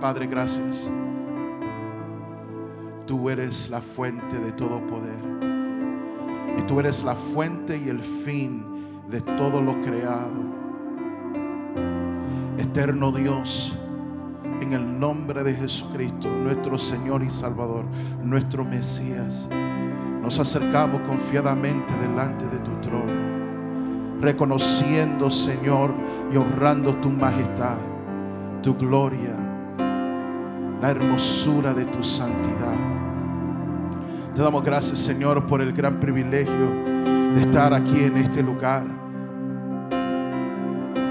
Padre, gracias. Tú eres la fuente de todo poder. Y tú eres la fuente y el fin de todo lo creado. Eterno Dios, en el nombre de Jesucristo, nuestro Señor y Salvador, nuestro Mesías, nos acercamos confiadamente delante de tu trono, reconociendo, Señor, y honrando tu majestad, tu gloria, la hermosura de tu santidad. Te damos gracias, Señor, por el gran privilegio de estar aquí en este lugar,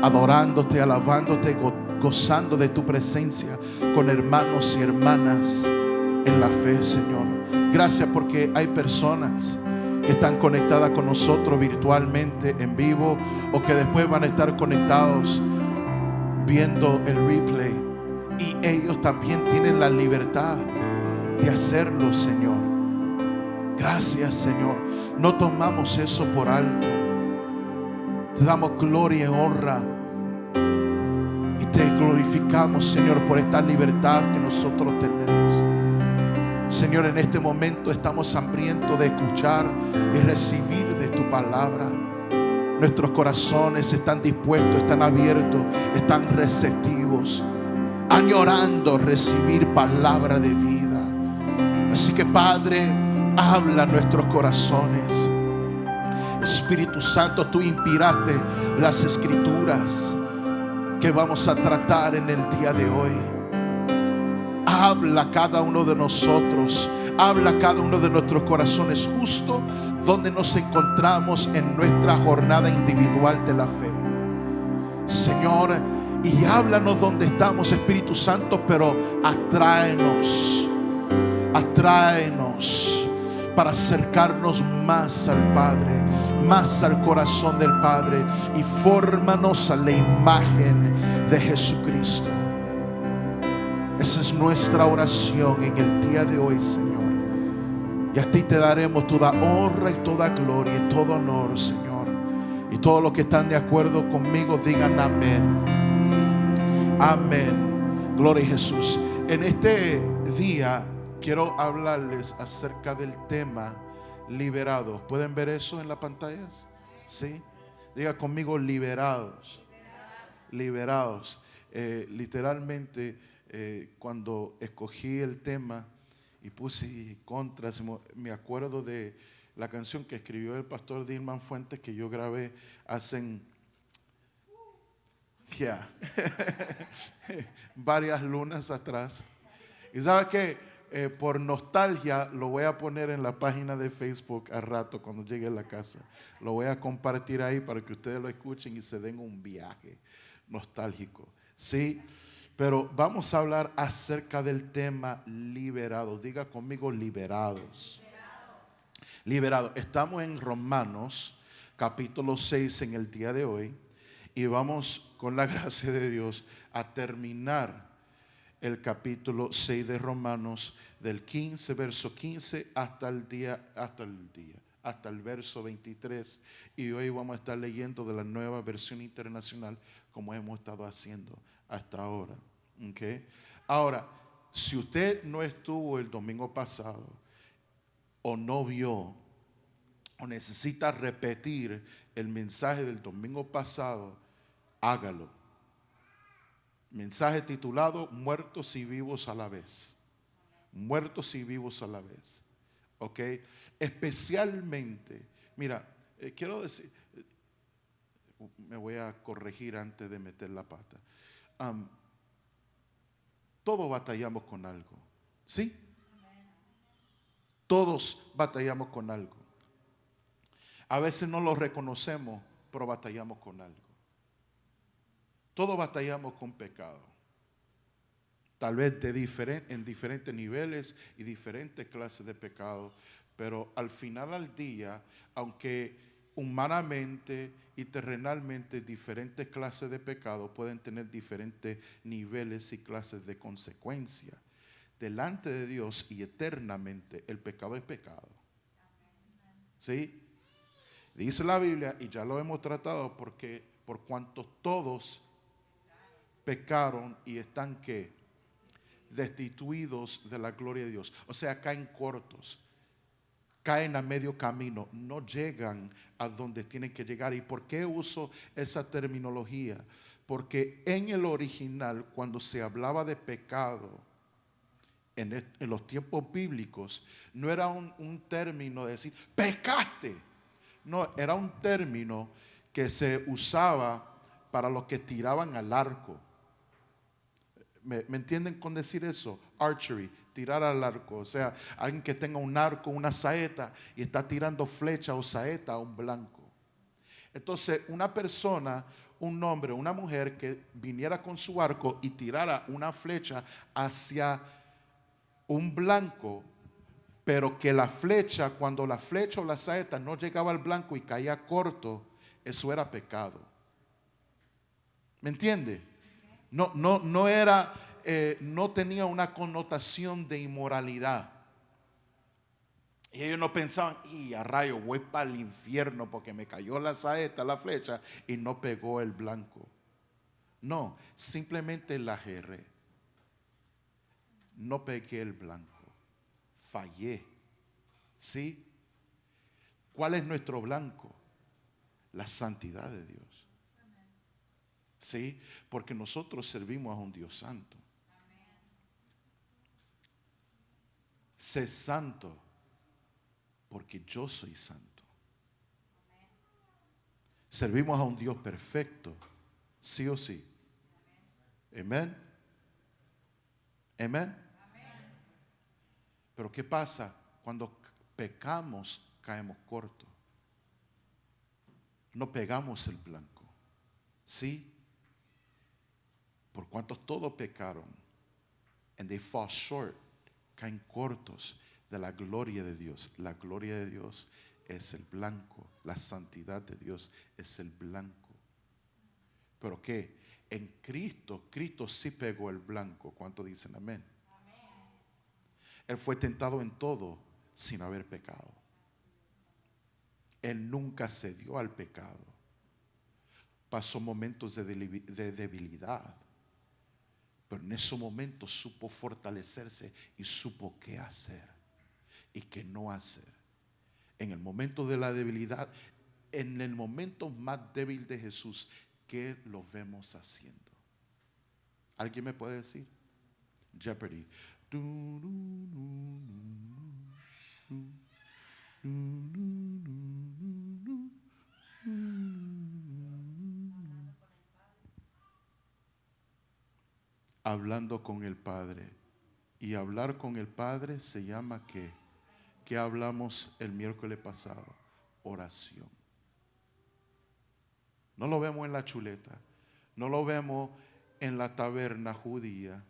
adorándote, alabándote, gozando de tu presencia con hermanos y hermanas en la fe, Señor. Gracias porque hay personas que están conectadas con nosotros virtualmente, en vivo, o que después van a estar conectados viendo el replay, y ellos también tienen la libertad de hacerlo, Señor. Gracias, Señor. No tomamos eso por alto. Te damos gloria y honra y te glorificamos, Señor, por esta libertad que nosotros tenemos. Señor, en este momento estamos hambrientos de escuchar y recibir de tu palabra. Nuestros corazones están dispuestos, están abiertos, están receptivos, añorando recibir palabra de vida. Así que, Padre, habla a nuestros corazones. Espíritu Santo, tú inspiraste las escrituras que vamos a tratar en el día de hoy. Habla a cada uno de nosotros, habla a cada uno de nuestros corazones, justo donde nos encontramos en nuestra jornada individual de la fe, Señor. Y háblanos donde estamos, Espíritu Santo, pero atráenos para acercarnos más al Padre, más al corazón del Padre, y fórmanos a la imagen de Jesucristo. Esa es nuestra oración en el día de hoy, Señor. Y a ti te daremos toda honra y toda gloria y todo honor, Señor. Y todos los que están de acuerdo conmigo digan amén. Amén. Gloria a Jesús. En este día quiero hablarles acerca del tema liberados. ¿Pueden ver eso en las pantallas? Sí. Diga conmigo, liberados. Liberados. Literalmente, cuando escogí el tema y puse contras, me acuerdo de la canción que escribió el pastor Dilman Fuentes, que yo grabé hace varias lunas atrás. Y sabe que por nostalgia lo voy a poner en la página de Facebook al rato cuando llegue a la casa. Lo voy a compartir ahí para que ustedes lo escuchen y se den un viaje nostálgico. Sí, pero vamos a hablar acerca del tema liberados. Diga conmigo, liberados. Liberados. Estamos en Romanos capítulo 6 en el día de hoy, y vamos, con la gracia de Dios, a terminar el capítulo 6 de Romanos, del 15, verso 15 hasta el verso 23. Y hoy vamos a estar leyendo de la Nueva Versión Internacional, como hemos estado haciendo hasta ahora. ¿Okay? Ahora, si usted no estuvo el domingo pasado, o no vio, o necesita repetir el mensaje del domingo pasado, hágalo. Mensaje titulado Muertos y vivos a la vez. Muertos y vivos a la vez. ¿Ok? Especialmente, mira, quiero decir, me voy a corregir antes de meter la pata. Todos batallamos con algo. ¿Sí? Todos batallamos con algo. A veces no lo reconocemos, pero batallamos con algo. Todos batallamos con pecado. Tal vez en diferentes niveles y diferentes clases de pecado. Pero al final del día, aunque humanamente y terrenalmente diferentes clases de pecado pueden tener diferentes niveles y clases de consecuencia, delante de Dios y eternamente el pecado es pecado. ¿Sí? Dice la Biblia, y ya lo hemos tratado, porque por cuanto todos pecaron y están ¿qué? destituidos de la gloria de Dios. O sea, caen cortos, caen a medio camino, no llegan a donde tienen que llegar. ¿Y por qué uso esa terminología? Porque en el original, cuando se hablaba de pecado, en los tiempos bíblicos, no era un término de decir, pecaste. No, era un término que se usaba para los que tiraban al arco. ¿Me entienden con decir eso? Archery, tirar al arco. O sea, alguien que tenga un arco, una saeta y está tirando flecha o saeta a un blanco. Entonces, una persona, un hombre, una mujer que viniera con su arco y tirara una flecha hacia un blanco, pero que la flecha, cuando la flecha o la saeta no llegaba al blanco y caía corto, eso era pecado. ¿Me entiende? No era, no tenía una connotación de inmoralidad. Y ellos no pensaban, y a rayo voy para el infierno porque me cayó la saeta, la flecha, y no pegó el blanco. No, simplemente la erré. No pegué el blanco. Fallé. ¿Sí? ¿Cuál es nuestro blanco? La santidad de Dios. ¿Sí? Porque nosotros servimos a un Dios santo. Sé santo porque yo soy santo. Servimos a un Dios perfecto, sí o sí. Amén. Amén. Pero ¿qué pasa? Cuando pecamos, caemos cortos. No pegamos el blanco. ¿Sí? Por cuanto todos pecaron, and they fall short, caen cortos de la gloria de Dios. La gloria de Dios es el blanco. La santidad de Dios es el blanco. ¿Pero qué? En Cristo, Cristo sí pegó el blanco. ¿Cuánto dicen amén? Él fue tentado en todo sin haber pecado. Él nunca cedió al pecado. Pasó momentos de debilidad, pero en esos momentos supo fortalecerse y supo qué hacer y qué no hacer. En el momento de la debilidad, en el momento más débil de Jesús, ¿qué lo vemos haciendo? ¿Alguien me puede decir? Jeopardy. Hablando con el Padre. Y hablar con el Padre se llama ¿qué? ¿Qué hablamos el miércoles pasado? Oración. No lo vemos en la chuleta. No lo vemos en la taberna judía.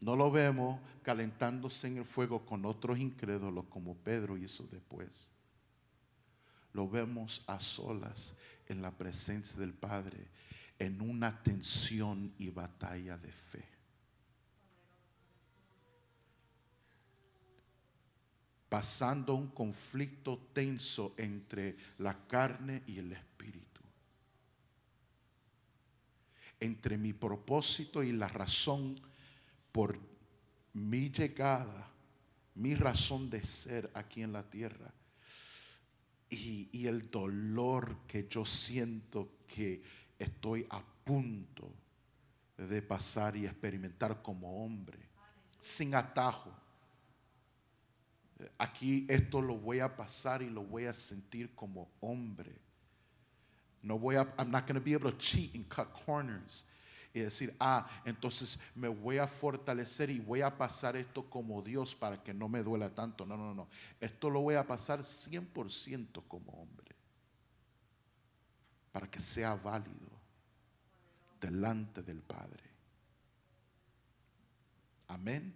No lo vemos calentándose en el fuego con otros incrédulos como Pedro hizo después. Lo vemos a solas en la presencia del Padre, en una tensión y batalla de fe. Pasando un conflicto tenso entre la carne y el espíritu. Entre mi propósito y la razón por mi llegada, mi razón de ser aquí en la tierra. Y el dolor que yo siento que estoy a punto de pasar y experimentar como hombre, sin atajo. Aquí esto lo voy a pasar y lo voy a sentir como hombre. I'm not going to be able to cheat and cut corners. Y decir, entonces me voy a fortalecer y voy a pasar esto como Dios para que no me duela tanto. No. Esto lo voy a pasar 100% como hombre. Para que sea válido delante del Padre. Amén.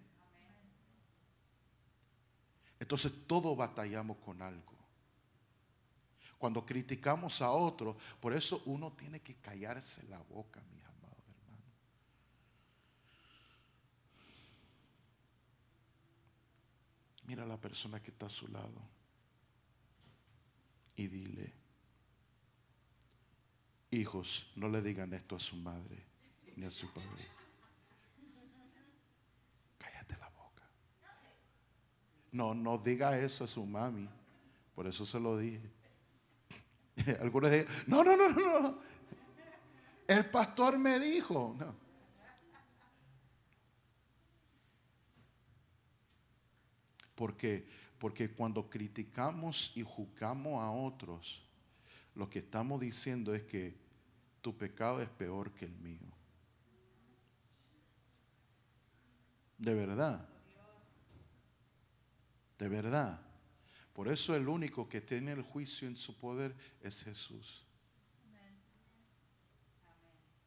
Entonces todos batallamos con algo. Cuando criticamos a otro, por eso uno tiene que callarse la boca, mis amados hermanos. Mira a la persona que está a su lado y dile: hijos, no le digan esto a su madre, ni a su padre. Cállate la boca. No diga eso a su mami. Por eso se lo dije. Algunos dicen, no. El pastor me dijo. No. ¿Por qué? Porque cuando criticamos y juzgamos a otros, lo que estamos diciendo es que tu pecado es peor que el mío. De verdad. De verdad. Por eso el único que tiene el juicio en su poder es Jesús.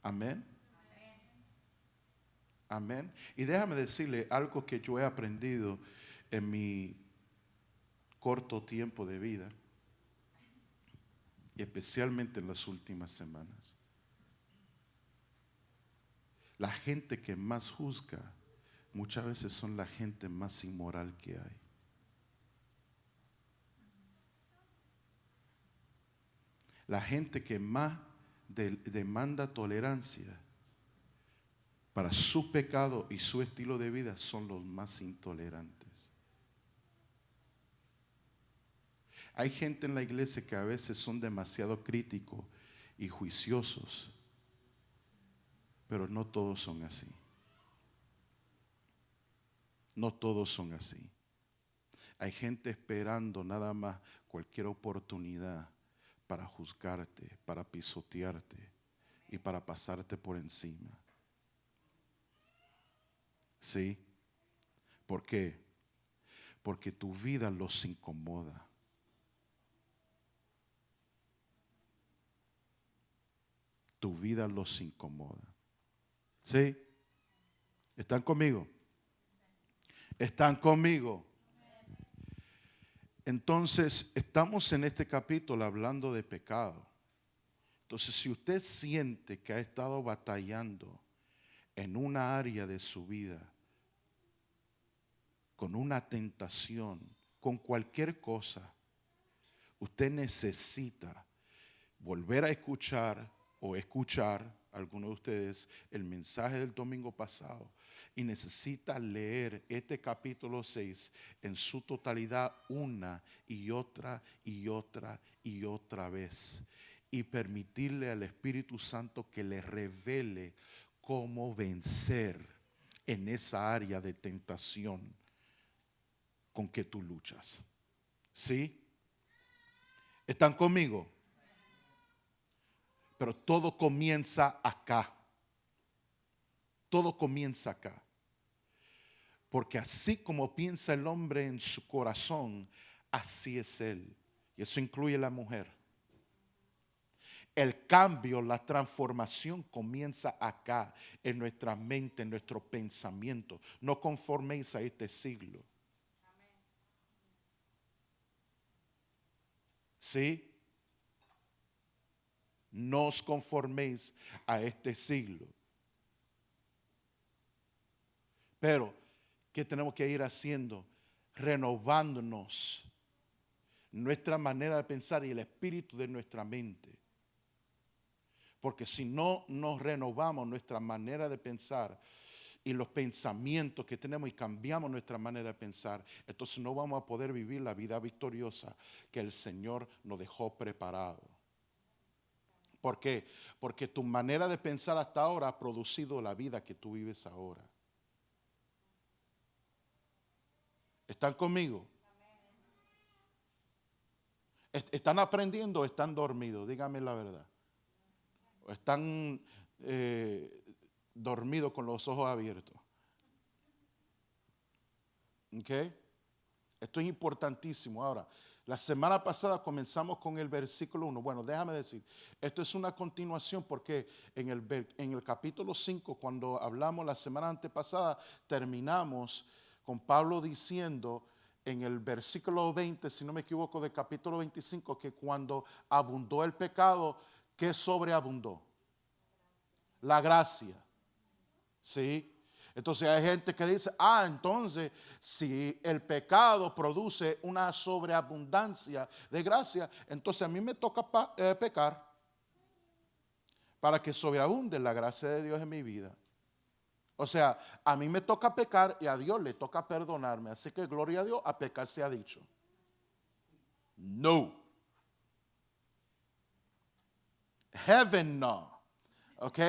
Amén. Amén. Y déjame decirle algo que yo he aprendido en mi corto tiempo de vida, y especialmente en las últimas semanas. La gente que más juzga muchas veces son la gente más inmoral que hay. La gente que más demanda tolerancia para su pecado y su estilo de vida son los más intolerantes. Hay gente en la iglesia que a veces son demasiado críticos y juiciosos, pero no todos son así. No todos son así. Hay gente esperando nada más cualquier oportunidad para juzgarte, para pisotearte y para pasarte por encima. ¿Sí? ¿Por qué? Porque tu vida los incomoda. Tu vida los incomoda. ¿Sí? ¿Están conmigo? ¿Están conmigo? Entonces, estamos en este capítulo hablando de pecado. Entonces, si usted siente que ha estado batallando en una área de su vida, con una tentación, con cualquier cosa, usted necesita volver a escuchar algunos de ustedes, el mensaje del domingo pasado, y necesita leer este capítulo 6 en su totalidad una y otra vez, y permitirle al Espíritu Santo que le revele cómo vencer en esa área de tentación con que tú luchas. ¿Sí? ¿Están conmigo? Pero todo comienza acá. Todo comienza acá. Porque así como piensa el hombre en su corazón, así es él. Y eso incluye la mujer. El cambio, la transformación comienza acá, en nuestra mente, en nuestro pensamiento. No conforméis a este siglo. ¿Sí? No os conforméis a este siglo. Pero, ¿qué tenemos que ir haciendo? Renovándonos nuestra manera de pensar y el espíritu de nuestra mente. Porque si no nos renovamos nuestra manera de pensar y los pensamientos que tenemos y cambiamos nuestra manera de pensar, entonces no vamos a poder vivir la vida victoriosa que el Señor nos dejó preparado. ¿Por qué? Porque tu manera de pensar hasta ahora ha producido la vida que tú vives ahora. ¿Están conmigo? ¿Están aprendiendo o están dormidos? Díganme la verdad. ¿O están dormidos con los ojos abiertos? ¿Ok? Esto es importantísimo. Ahora, la semana pasada comenzamos con el versículo 1. Bueno, déjame decir, esto es una continuación porque en el capítulo 5, cuando hablamos la semana antepasada, terminamos con Pablo diciendo en el versículo 20, si no me equivoco, del capítulo 25, que cuando abundó el pecado, ¿qué sobreabundó? La gracia. ¿Sí? Entonces hay gente que dice, entonces si el pecado produce una sobreabundancia de gracia, entonces a mí me toca pecar. para que sobreabunde la gracia de Dios en mi vida. O sea, a mí me toca pecar y a Dios le toca perdonarme. Así que gloria a Dios, a pecar se ha dicho. No. Heaven no. ¿Ok?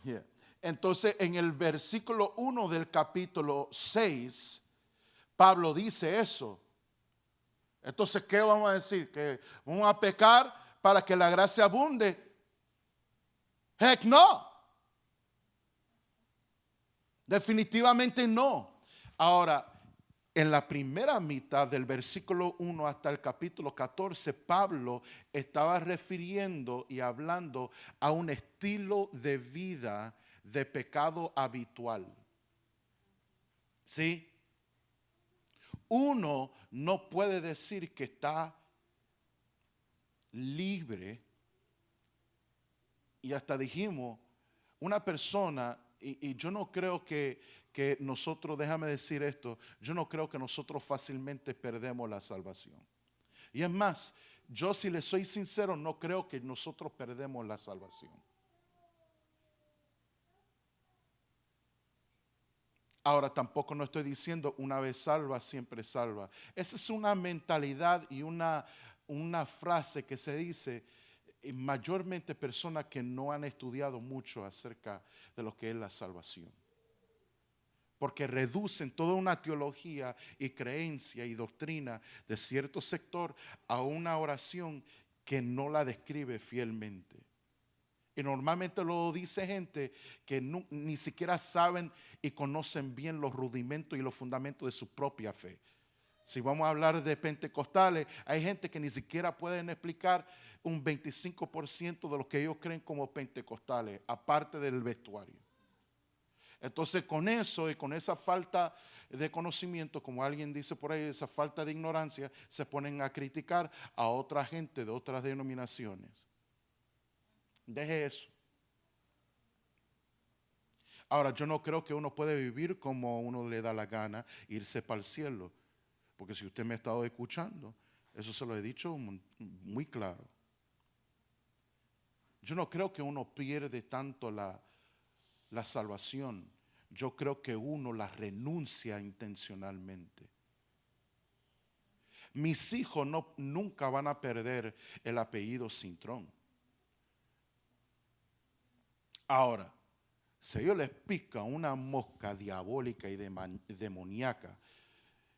Yeah. Entonces, en el versículo 1 del capítulo 6, Pablo dice eso. Entonces, ¿qué vamos a decir? ¿Que vamos a pecar para que la gracia abunde? Heck no. Definitivamente no. Ahora, en la primera mitad del versículo 1 hasta el capítulo 14, Pablo estaba refiriendo y hablando a un estilo de vida de pecado habitual. ¿Sí? Uno no puede decir que está libre, y hasta dijimos, una persona, y yo no creo que nosotros, déjame decir esto, yo no creo que nosotros fácilmente perdemos la salvación. Y es más, yo si le soy sincero, no creo que nosotros perdemos la salvación. Ahora tampoco no estoy diciendo una vez salva, siempre salva. Esa es una mentalidad y una frase que se dice mayormente personas que no han estudiado mucho acerca de lo que es la salvación. Porque reducen toda una teología y creencia y doctrina de cierto sector a una oración que no la describe fielmente. Y normalmente lo dice gente que ni siquiera saben y conocen bien los rudimentos y los fundamentos de su propia fe. Si vamos a hablar de pentecostales, hay gente que ni siquiera pueden explicar un 25% de lo que ellos creen como pentecostales, aparte del vestuario. Entonces con eso y con esa falta de conocimiento, como alguien dice por ahí, esa falta de ignorancia, se ponen a criticar a otra gente de otras denominaciones. Deje eso. Ahora, yo no creo que uno puede vivir como uno le da la gana, irse para el cielo. Porque si usted me ha estado escuchando, eso se lo he dicho muy claro. Yo no creo que uno pierde tanto la salvación. Yo creo que uno la renuncia intencionalmente. Mis hijos nunca van a perder el apellido Cintrón. Ahora, si ellos les pica una mosca diabólica y demoníaca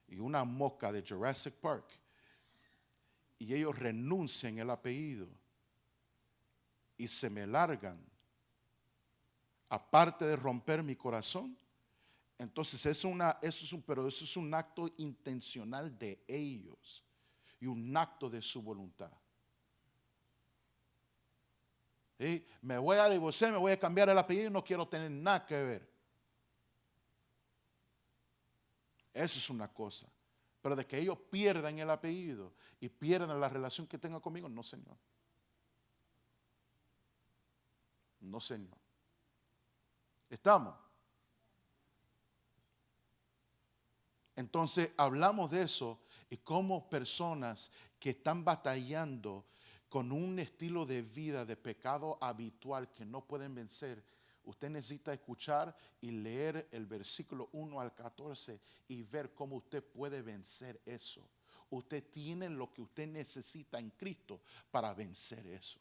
y una mosca de Jurassic Park y ellos renuncian el apellido y se me largan, aparte de romper mi corazón, entonces eso es un acto intencional de ellos y un acto de su voluntad. ¿Sí? Me voy a divorciar, me voy a cambiar el apellido y no quiero tener nada que ver. Eso es una cosa. Pero de que ellos pierdan el apellido y pierdan la relación que tengan conmigo, no, Señor. No, Señor. ¿Estamos? Entonces hablamos de eso y cómo personas que están batallando con un estilo de vida de pecado habitual que no pueden vencer, usted necesita escuchar y leer el versículo 1 al 14 y ver cómo usted puede vencer eso. Usted tiene lo que usted necesita en Cristo para vencer eso.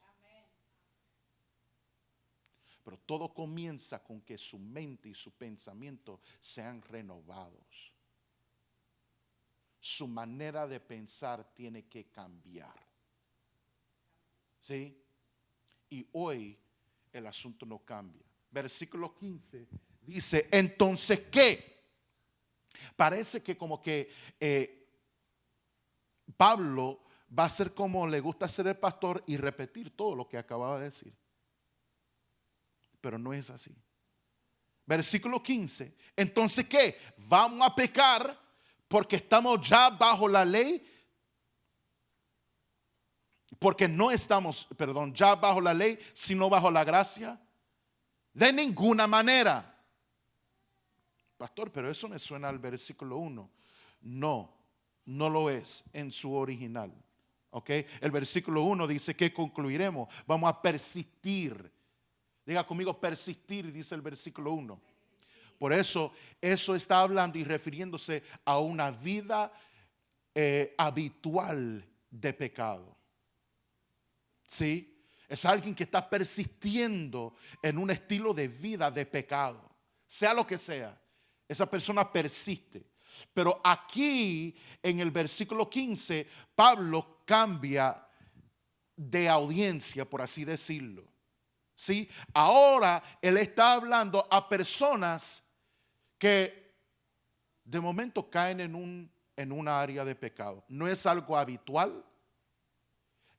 Pero todo comienza con que su mente y su pensamiento sean renovados. Su manera de pensar tiene que cambiar. ¿Sí? Y hoy el asunto no cambia. Versículo 15 dice, entonces, ¿qué? Parece que como que Pablo va a ser como le gusta ser el pastor y repetir todo lo que acababa de decir. Pero no es así. Versículo 15, entonces, ¿qué? ¿Vamos a pecar porque estamos ya bajo la ley? Porque no estamos, ya bajo la ley, sino bajo la gracia. De ninguna manera. Pastor, pero eso me suena al versículo 1. No, no lo es en su original. ¿Ok? El versículo 1 dice que concluiremos. Vamos a persistir Diga conmigo persistir, dice el versículo 1. Por eso está hablando y refiriéndose a una vida habitual de pecado. ¿Sí? Es alguien que está persistiendo en un estilo de vida de pecado. Sea lo que sea, esa persona persiste. Pero aquí en el versículo 15, Pablo cambia de audiencia, por así decirlo. ¿Sí? Ahora él está hablando a personas que de momento caen en una área de pecado. No es algo habitual,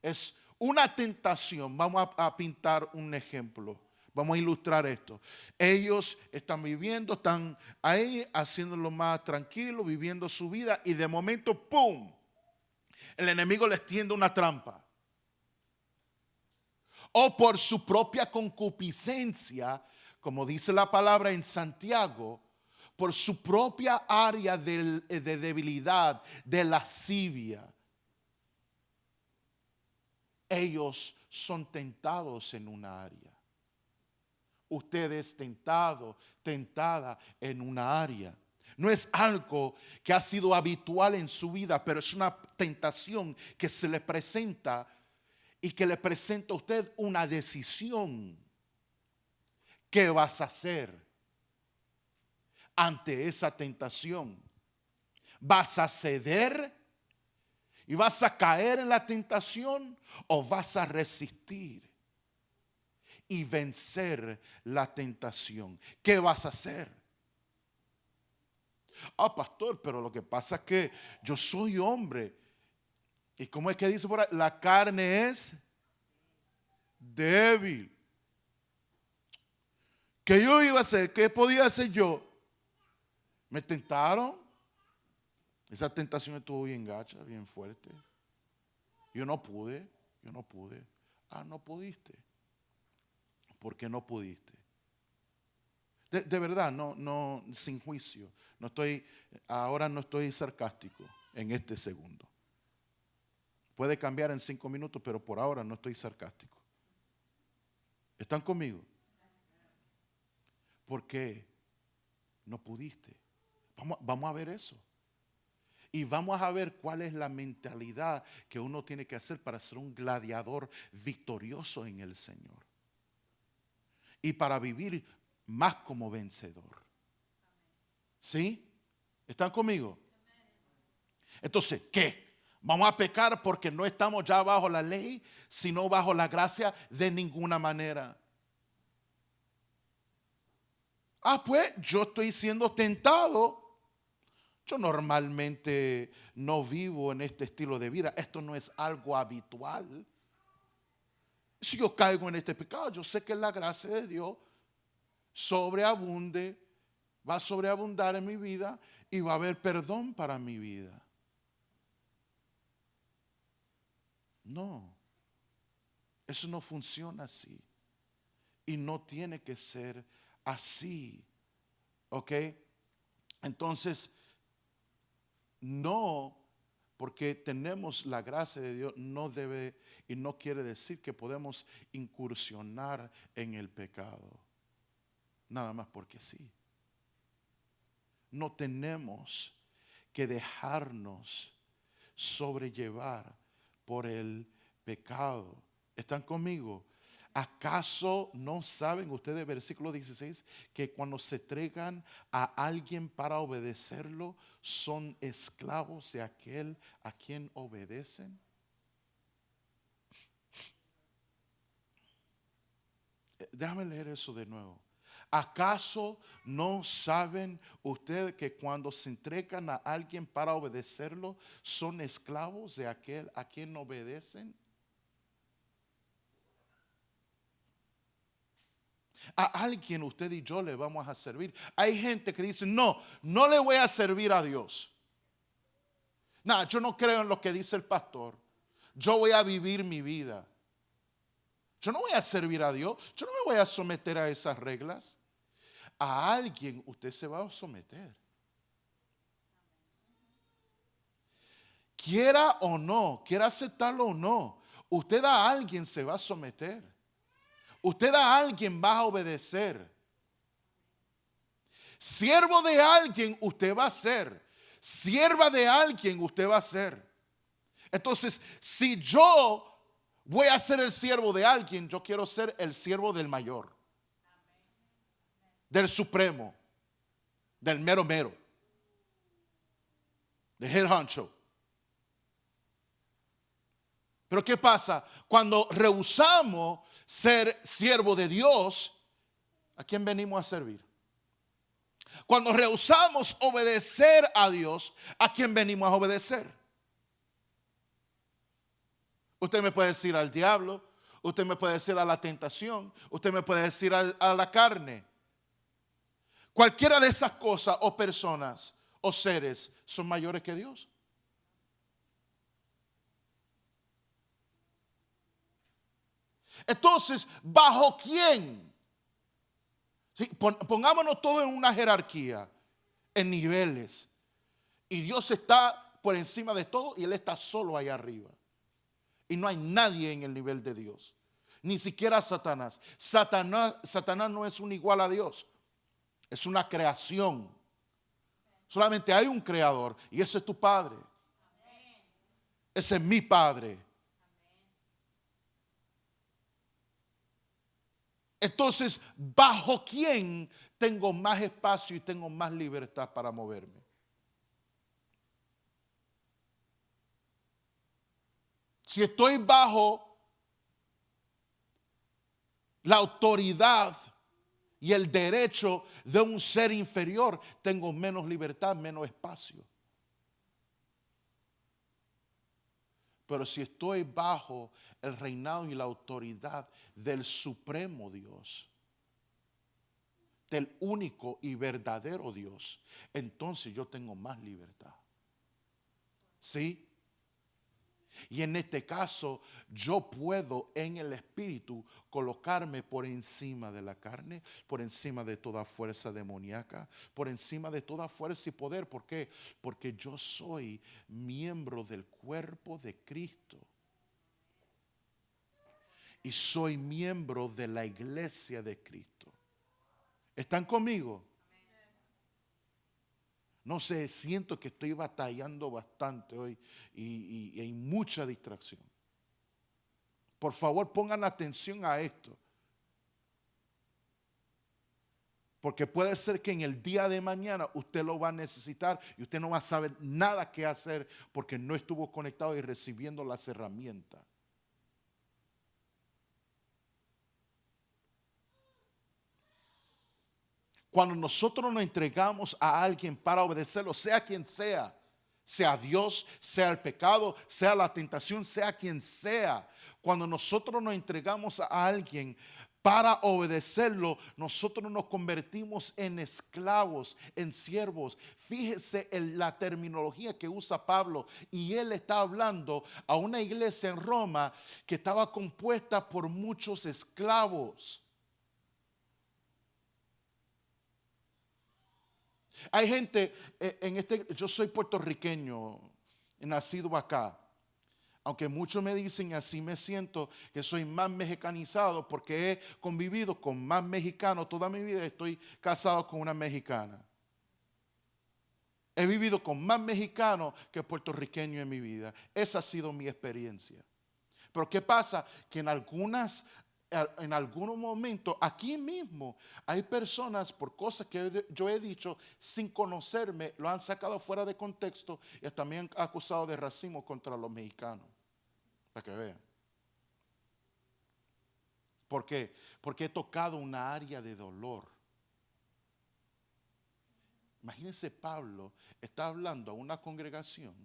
es una tentación. Vamos a pintar un ejemplo. Vamos a ilustrar esto. Ellos están viviendo, están ahí haciéndolo más tranquilo, viviendo su vida y de momento, ¡pum!, el enemigo les tiende una trampa. O por su propia concupiscencia, como dice la palabra en Santiago, por su propia área de debilidad, de lascivia, ellos son tentados en una área. Usted es tentado, tentada en una área. No es algo que ha sido habitual en su vida, pero es una tentación que se le presenta y que le presenta a usted una decisión. ¿Qué vas a hacer ante esa tentación? ¿Vas a ceder y vas a caer en la tentación o vas a resistir y vencer la tentación? ¿Qué vas a hacer? Pastor, pero lo que pasa es que yo soy hombre. ¿Y cómo es que dice por ahí? La carne es débil. ¿Qué yo iba a hacer? ¿Qué podía hacer yo? Me tentaron. Esa tentación estuvo bien gacha, bien fuerte. Yo no pude. No pudiste. ¿Por qué no pudiste? De verdad, no, sin juicio. Ahora no estoy sarcástico en este segundo. Puede cambiar en 5 minutos, pero por ahora no estoy sarcástico. ¿Están conmigo? ¿Por qué no pudiste? Vamos a ver eso. Y vamos a ver cuál es la mentalidad que uno tiene que hacer para ser un gladiador victorioso en el Señor. Y para vivir más como vencedor. ¿Sí? ¿Están conmigo? Entonces, ¿qué? ¿Vamos a pecar porque no estamos ya bajo la ley, sino bajo la gracia? De ninguna manera. Pues yo estoy siendo tentado. Yo normalmente no vivo en este estilo de vida. Esto no es algo habitual. Si yo caigo en este pecado, yo sé que la gracia de Dios va a sobreabundar en mi vida y va a haber perdón para mi vida. No, eso no funciona así. Y no tiene que ser así. ¿Ok? Entonces, no, porque tenemos la gracia de Dios, no debe y no quiere decir que podemos incursionar en el pecado. Nada más porque sí. No tenemos que dejarnos sobrellevar por el pecado. ¿Están conmigo? ¿Acaso no saben ustedes, versículo 16, que cuando se entregan a alguien para obedecerlo, son esclavos de aquel a quien obedecen? Déjame leer eso de nuevo. ¿Acaso no saben ustedes que cuando se entregan a alguien para obedecerlo, son esclavos de aquel a quien obedecen? A alguien usted y yo le vamos a servir. Hay gente que dice, no le voy a servir a Dios. Yo no creo en lo que dice el pastor. Yo voy a vivir mi vida. Yo no voy a servir a Dios. Yo no me voy a someter a esas reglas. A alguien usted se va a someter. Quiera o no, quiera aceptarlo o no, usted a alguien se va a someter. Usted a alguien va a obedecer. Siervo de alguien usted va a ser. Sierva de alguien usted va a ser. Entonces, si yo voy a ser el siervo de alguien, yo quiero ser el siervo del mayor, del supremo, del mero mero, de head honcho. Pero ¿qué pasa? Cuando rehusamos ser siervo de Dios, ¿a quién venimos a servir? Cuando rehusamos obedecer a Dios, ¿a quién venimos a obedecer? Usted me puede decir al diablo, usted me puede decir a la tentación, usted me puede decir a la carne. Cualquiera de esas cosas o personas o seres son mayores que Dios. Entonces, ¿bajo quién? Sí, pongámonos todos en una jerarquía, en niveles. Y Dios está por encima de todo y Él está solo allá arriba. Y no hay nadie en el nivel de Dios. Ni siquiera Satanás. Satanás no es un igual a Dios. Es una creación. Solamente hay un creador y ese es tu Padre. Ese es mi Padre. Entonces, ¿bajo quién tengo más espacio y tengo más libertad para moverme? Si estoy bajo la autoridad y el derecho de un ser inferior, tengo menos libertad, menos espacio. Pero si estoy bajo el reinado y la autoridad del supremo Dios, del único y verdadero Dios, entonces yo tengo más libertad. ¿Sí? Y en este caso, yo puedo en el espíritu colocarme por encima de la carne, por encima de toda fuerza demoníaca, por encima de toda fuerza y poder. ¿Por qué? Porque yo soy miembro del cuerpo de Cristo. Y soy miembro de la iglesia de Cristo. ¿Están conmigo? No sé, siento que estoy batallando bastante hoy y hay mucha distracción. Por favor, pongan atención a esto. Porque puede ser que en el día de mañana usted lo va a necesitar y usted no va a saber nada qué hacer porque no estuvo conectado y recibiendo las herramientas. Cuando nosotros nos entregamos a alguien para obedecerlo, sea quien sea Dios, sea el pecado, sea la tentación, sea quien sea, cuando nosotros nos entregamos a alguien para obedecerlo, nosotros nos convertimos en esclavos, en siervos. Fíjese en la terminología que usa Pablo y él está hablando a una iglesia en Roma que estaba compuesta por muchos esclavos. Hay gente yo soy puertorriqueño, nacido acá. Aunque muchos me dicen, y así me siento, que soy más mexicanizado porque he convivido con más mexicanos toda mi vida. Estoy casado con una mexicana. He vivido con más mexicanos que puertorriqueños en mi vida. Esa ha sido mi experiencia. Pero ¿qué pasa? Que en algunos momentos, aquí mismo, hay personas por cosas que yo he dicho sin conocerme, lo han sacado fuera de contexto y también han acusado de racismo contra los mexicanos. Para que vean. ¿Por qué? Porque he tocado una área de dolor. Imagínense, Pablo está hablando a una congregación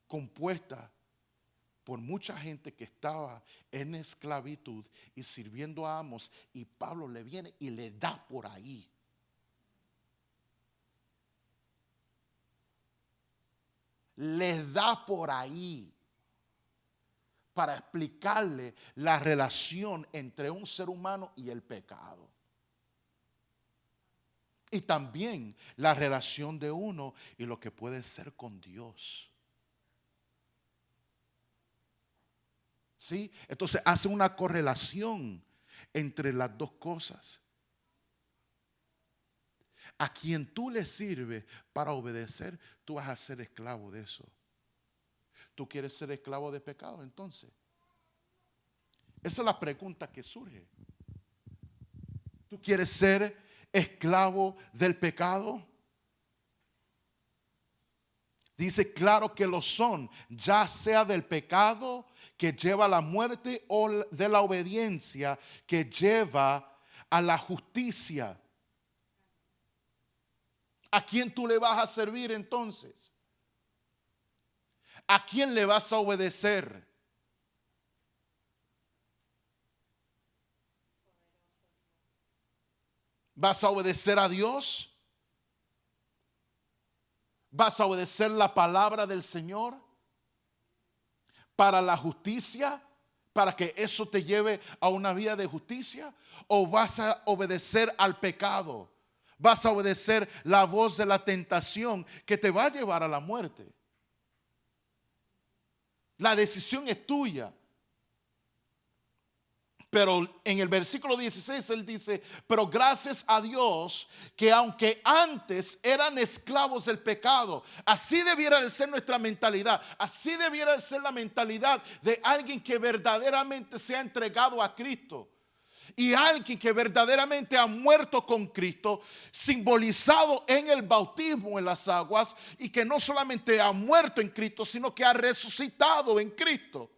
compuesta por mucha gente que estaba en esclavitud y sirviendo a amos, y Pablo le viene y le da por ahí. Les da por ahí para explicarle la relación entre un ser humano y el pecado. Y también la relación de uno y lo que puede ser con Dios. ¿Sí? Entonces hace una correlación entre las dos cosas. A quien tú le sirves para obedecer, tú vas a ser esclavo de eso. ¿Tú quieres ser esclavo de pecado entonces? Esa es la pregunta que surge. ¿Tú quieres ser esclavo del pecado? Dice claro que lo son, ya sea del pecado que lleva a la muerte o de la obediencia que lleva a la justicia. ¿A quién tú le vas a servir entonces? ¿A quién le vas a obedecer? ¿Vas a obedecer a Dios? ¿Vas a obedecer la palabra del Señor para la justicia? ¿Para que eso te lleve a una vida de justicia? ¿O vas a obedecer al pecado? ¿Vas a obedecer la voz de la tentación que te va a llevar a la muerte? La decisión es tuya. Pero en el versículo 16 él dice, pero gracias a Dios que aunque antes eran esclavos del pecado, así debiera de ser nuestra mentalidad, así debiera de ser la mentalidad de alguien que verdaderamente se ha entregado a Cristo. Y alguien que verdaderamente ha muerto con Cristo, simbolizado en el bautismo en las aguas, y que no solamente ha muerto en Cristo, sino que ha resucitado en Cristo.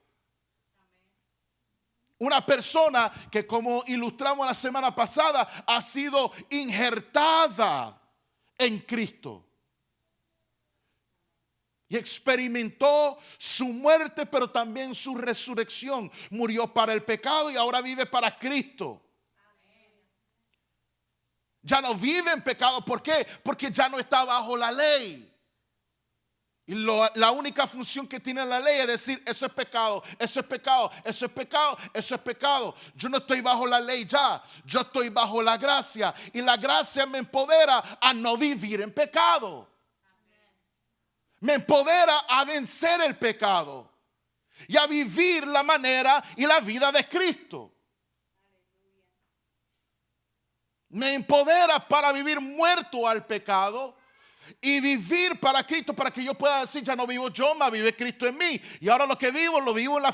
Una persona que, como ilustramos la semana pasada, ha sido injertada en Cristo. Y experimentó su muerte, pero también su resurrección. Murió para el pecado y ahora vive para Cristo. Ya no vive en pecado. ¿Por qué? Porque ya no está bajo la ley. Y la única función que tiene la ley es decir, eso es pecado, eso es pecado, eso es pecado, eso es pecado. Yo no estoy bajo la ley ya, yo estoy bajo la gracia. Y la gracia me empodera a no vivir en pecado. Me empodera a vencer el pecado y a vivir la manera y la vida de Cristo. Me empodera para vivir muerto al pecado y vivir para Cristo, para que yo pueda decir, ya no vivo yo, mas vive Cristo en mí. Y ahora lo que vivo, lo vivo en la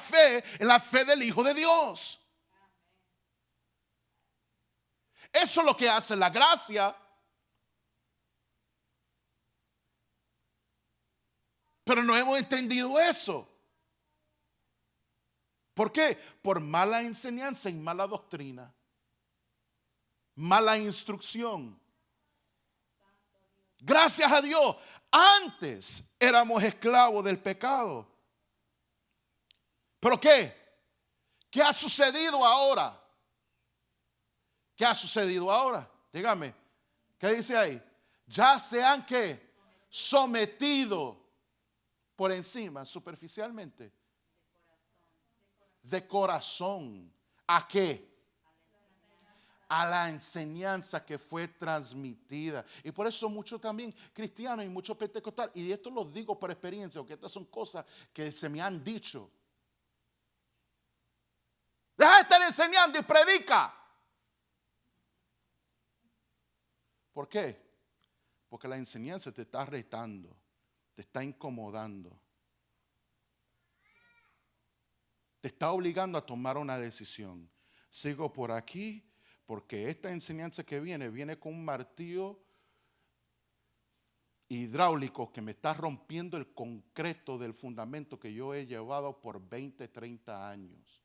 fe del Hijo de Dios. Eso es lo que hace la gracia. Pero no hemos entendido eso. ¿Por qué? Por mala enseñanza y mala doctrina. Mala instrucción. Gracias a Dios, antes éramos esclavos del pecado. ¿Pero qué? ¿Qué ha sucedido ahora? ¿Qué ha sucedido ahora? Dígame, ¿qué dice ahí? Ya se han ¿qué? Sometido por encima, superficialmente. De corazón. ¿A qué? A la enseñanza que fue transmitida. Y por eso muchos también cristianos y muchos pentecostales, y esto lo digo por experiencia, porque estas son cosas que se me han dicho. Deja de estar enseñando y predica. ¿Por qué? Porque la enseñanza te está retando, te está incomodando, te está obligando a tomar una decisión. Sigo por aquí, porque esta enseñanza que viene con un martillo hidráulico que me está rompiendo el concreto del fundamento que yo he llevado por 20, 30 años.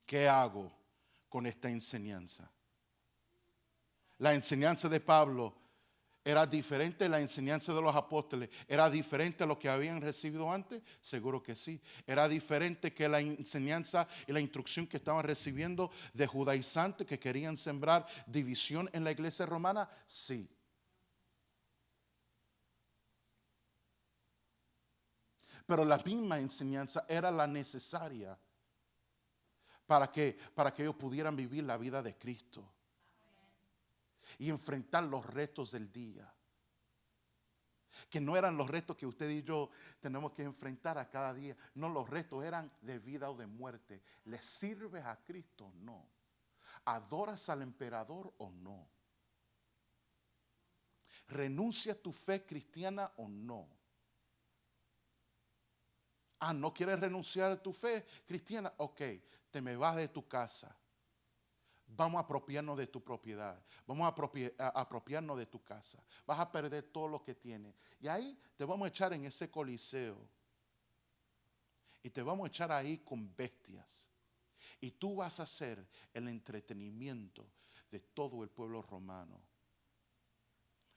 ¿Qué hago con esta enseñanza? La enseñanza de Pablo ¿era diferente la enseñanza de los apóstoles? ¿Era diferente a lo que habían recibido antes? Seguro que sí. ¿Era diferente que la enseñanza y la instrucción que estaban recibiendo de judaizantes que querían sembrar división en la iglesia romana? Sí. Pero la misma enseñanza era la necesaria para que ellos pudieran vivir la vida de Cristo y enfrentar los retos del día. Que no eran los retos que usted y yo tenemos que enfrentar a cada día. No, los retos eran de vida o de muerte. ¿Le sirves a Cristo o no? ¿Adoras al emperador o no? ¿Renuncia a tu fe cristiana o no? Ah, ¿no quieres renunciar a tu fe cristiana? Ok, te me vas de tu casa. Vamos a apropiarnos de tu propiedad. Vamos a apropiarnos de tu casa. Vas a perder todo lo que tienes. Y ahí te vamos a echar en ese coliseo. Y te vamos a echar ahí con bestias. Y tú vas a ser el entretenimiento de todo el pueblo romano.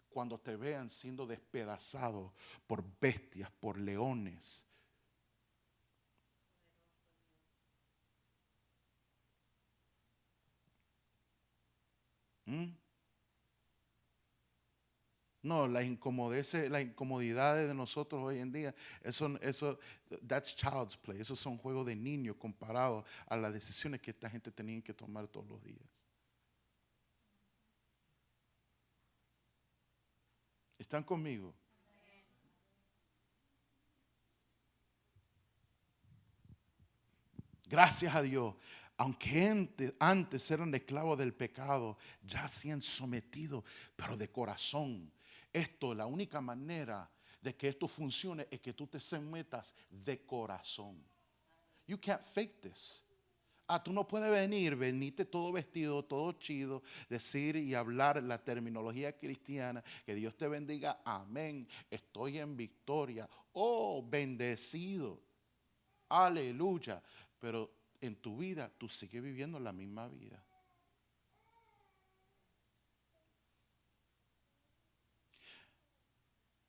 Cuando te vean siendo despedazados por bestias, por leones. ¿Mm? No, la incomodidad de nosotros hoy en día, that's child's play. Esos son juegos de niños comparados a las decisiones que esta gente tenía que tomar todos los días. ¿Están conmigo? Gracias a Dios. Aunque antes eran esclavos del pecado, ya se han sometido, pero de corazón. La única manera de que esto funcione es que tú te sometas de corazón. You can't fake this. Ah, tú no puedes venirte todo vestido, todo chido, decir y hablar la terminología cristiana, que Dios te bendiga, amén, estoy en victoria, oh, bendecido, aleluya, pero en tu vida tú sigues viviendo la misma vida.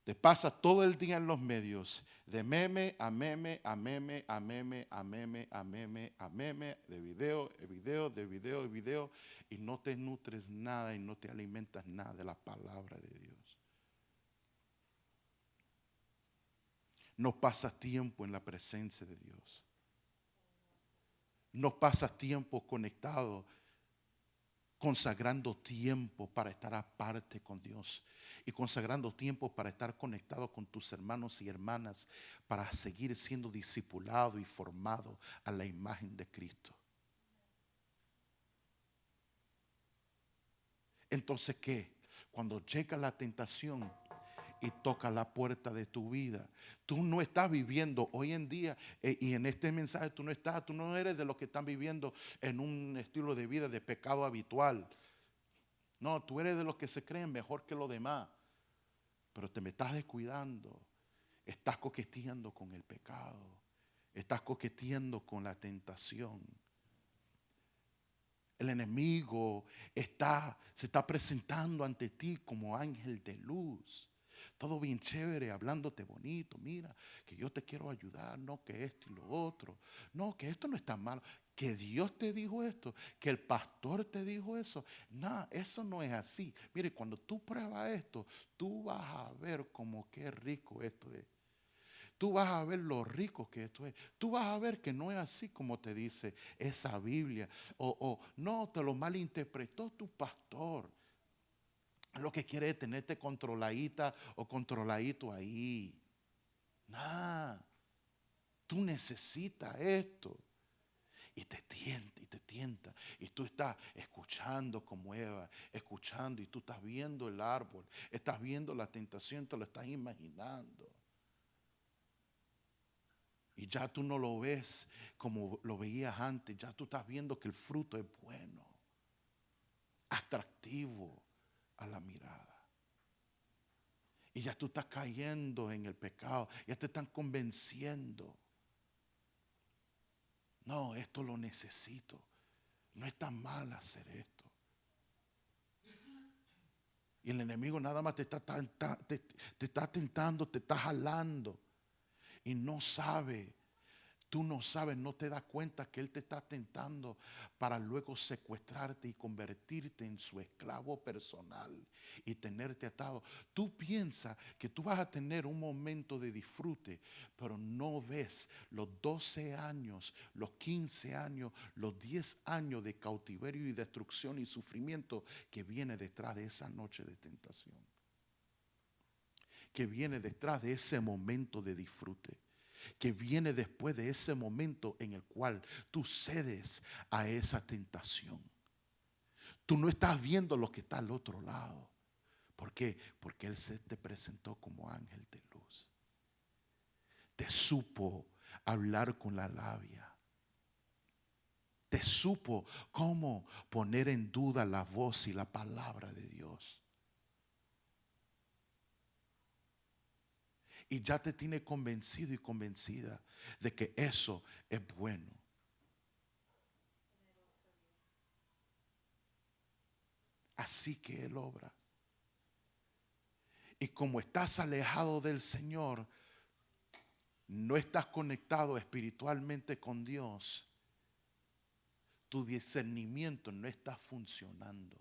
Te pasas todo el día en los medios, de meme a meme, a meme, a meme, a meme, a meme, a meme, de video, de video, de video, de video, y no te nutres nada y no te alimentas nada de la palabra de Dios. No pasas tiempo en la presencia de Dios. No pasas tiempo conectado, consagrando tiempo para estar aparte con Dios y consagrando tiempo para estar conectado con tus hermanos y hermanas para seguir siendo discipulado y formado a la imagen de Cristo. Entonces, ¿qué? Cuando llega la tentación y toca la puerta de tu vida, tú no estás viviendo hoy en día y en este mensaje tú no eres de los que están viviendo en un estilo de vida de pecado habitual. No, tú eres de los que se creen mejor que los demás, pero te me estás descuidando, estás coqueteando con el pecado, estás coqueteando con la tentación. El enemigo se está presentando ante ti como ángel de luz. Todo bien chévere, hablándote bonito. Mira, que yo te quiero ayudar. No, que esto y lo otro. No, que esto no está malo. Que Dios te dijo esto. Que el pastor te dijo eso. No, eso no es así. Mire, cuando tú pruebas esto, tú vas a ver como qué rico esto es. Tú vas a ver lo rico que esto es. Tú vas a ver que no es así como te dice esa Biblia. O no, te lo malinterpretó tu pastor. Lo que quiere es tenerte controladita o controladito ahí. Nah, tú necesitas esto. Y te tienta y te tienta. Y tú estás escuchando como Eva, escuchando y tú estás viendo el árbol, estás viendo la tentación, te lo estás imaginando. Y ya tú no lo ves como lo veías antes, ya tú estás viendo que el fruto es bueno, atractivo a la mirada. Y ya tú estás cayendo en el pecado, ya te están convenciendo. No, esto lo necesito. No es tan mal hacer esto. Y el enemigo nada más te está tentando, te está jalando. Y no sabe. Tú no sabes, no te das cuenta que Él te está tentando para luego secuestrarte y convertirte en su esclavo personal y tenerte atado. Tú piensas que tú vas a tener un momento de disfrute, pero no ves los 12 años, los 15 años, los 10 años de cautiverio y destrucción y sufrimiento que viene detrás de esa noche de tentación. que viene detrás de ese momento de disfrute, que viene después de ese momento en el cual tú cedes a esa tentación. Tú no estás viendo lo que está al otro lado. ¿Por qué? Porque Él se te presentó como ángel de luz. Te supo hablar con la labia. Te supo cómo poner en duda la voz y la palabra de Dios. Y ya te tiene convencido y convencida de que eso es bueno. Así que Él obra. Y como estás alejado del Señor, no estás conectado espiritualmente con Dios, tu discernimiento no está funcionando.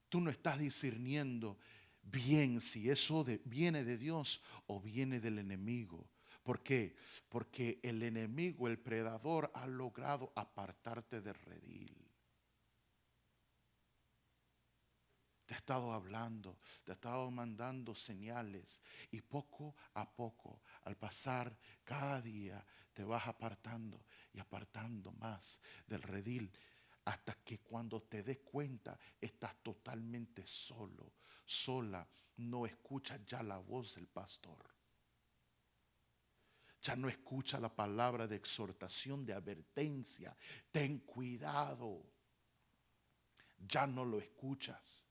Tú no estás discerniendo bien si eso viene de Dios o viene del enemigo. ¿Por qué? Porque el enemigo, el predador, ha logrado apartarte del redil. Te ha estado hablando, te ha estado mandando señales, y poco a poco, al pasar cada día, te vas apartando y apartando más del redil, hasta que cuando te des cuenta estás totalmente solo, sola. No escuchas ya la voz del pastor. Ya no escuchas la palabra de exhortación, de advertencia. Ten cuidado. Ya no lo escuchas.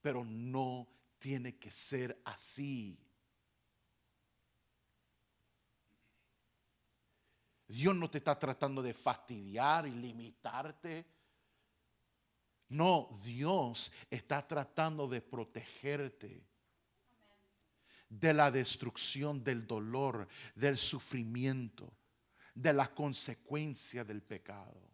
Pero no tiene que ser así. Dios no te está tratando de fastidiar y limitarte. No, Dios está tratando de protegerte de la destrucción, del dolor, del sufrimiento, de la consecuencia del pecado.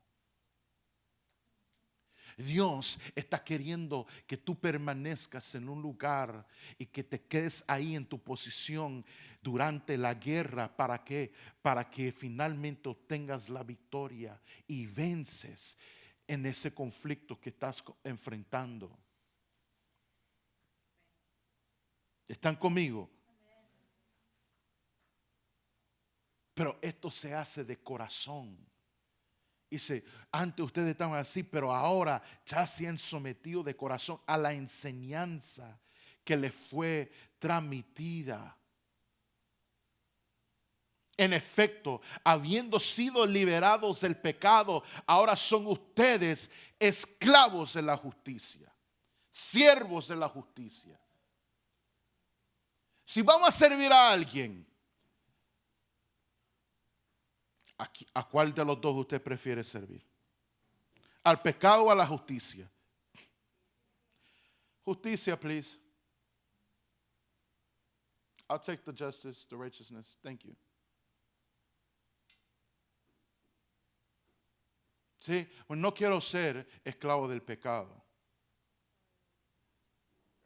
Dios está queriendo que tú permanezcas en un lugar y que te quedes ahí en tu posición durante la guerra. ¿Para qué? Para que finalmente obtengas la victoria y vences en ese conflicto que estás enfrentando. ¿Están conmigo? Pero esto se hace de corazón. Dice, antes ustedes estaban así, pero ahora ya se han sometido de corazón a la enseñanza que les fue transmitida. En efecto, habiendo sido liberados del pecado, ahora son ustedes esclavos de la justicia, siervos de la justicia. Si vamos a servir a alguien, ¿a cuál de los dos usted prefiere servir? ¿Al pecado o a la justicia? Justicia, please. I'll take the justice, the righteousness. Thank you. Sí, pues no quiero ser esclavo del pecado.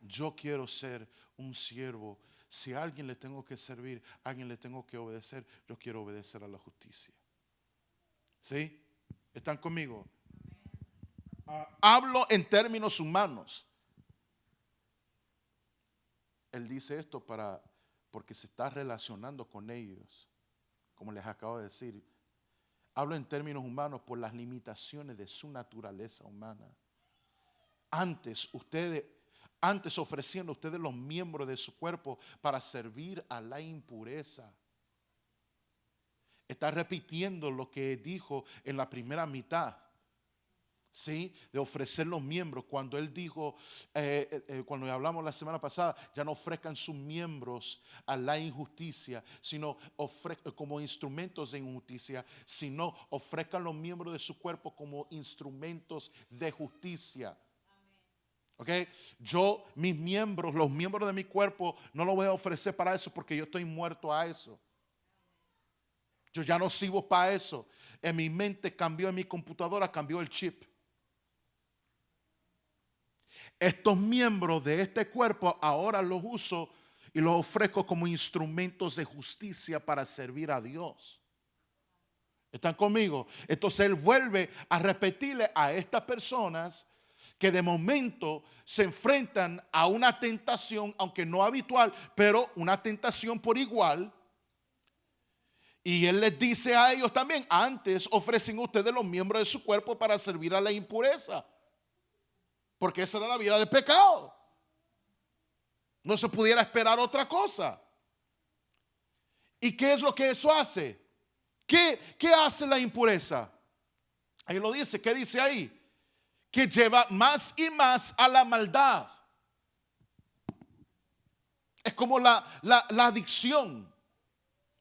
Yo quiero ser un siervo. Si a alguien le tengo que servir, a alguien le tengo que obedecer, yo quiero obedecer a la justicia. ¿Sí? ¿Están conmigo? Hablo en términos humanos. Él dice esto porque se está relacionando con ellos, como les acabo de decir. Hablo en términos humanos por las limitaciones de su naturaleza humana. Antes ofreciendo ustedes los miembros de su cuerpo para servir a la impureza. Está repitiendo lo que dijo en la primera mitad, ¿sí? De ofrecer los miembros. Cuando él dijo, cuando hablamos la semana pasada, ya no ofrezcan sus miembros a la injusticia, sino como instrumentos de injusticia, sino ofrezcan los miembros de su cuerpo como instrumentos de justicia. ¿Ok? Yo, mis miembros, los miembros de mi cuerpo, no los voy a ofrecer para eso porque yo estoy muerto a eso. Yo ya no sirvo para eso. En mi mente cambió, en mi computadora cambió el chip. Estos miembros de este cuerpo ahora los uso y los ofrezco como instrumentos de justicia para servir a Dios. ¿Están conmigo? Entonces él vuelve a repetirle a estas personas que de momento se enfrentan a una tentación, aunque no habitual, pero una tentación por igual. Y Él les dice a ellos también: antes ofrecen ustedes los miembros de su cuerpo para servir a la impureza, porque esa era la vida de pecado. No se pudiera esperar otra cosa. ¿Y qué es lo que eso hace? ¿Qué hace la impureza? Ahí lo dice. ¿Qué dice ahí? Que lleva más y más a la maldad. Es como la adicción.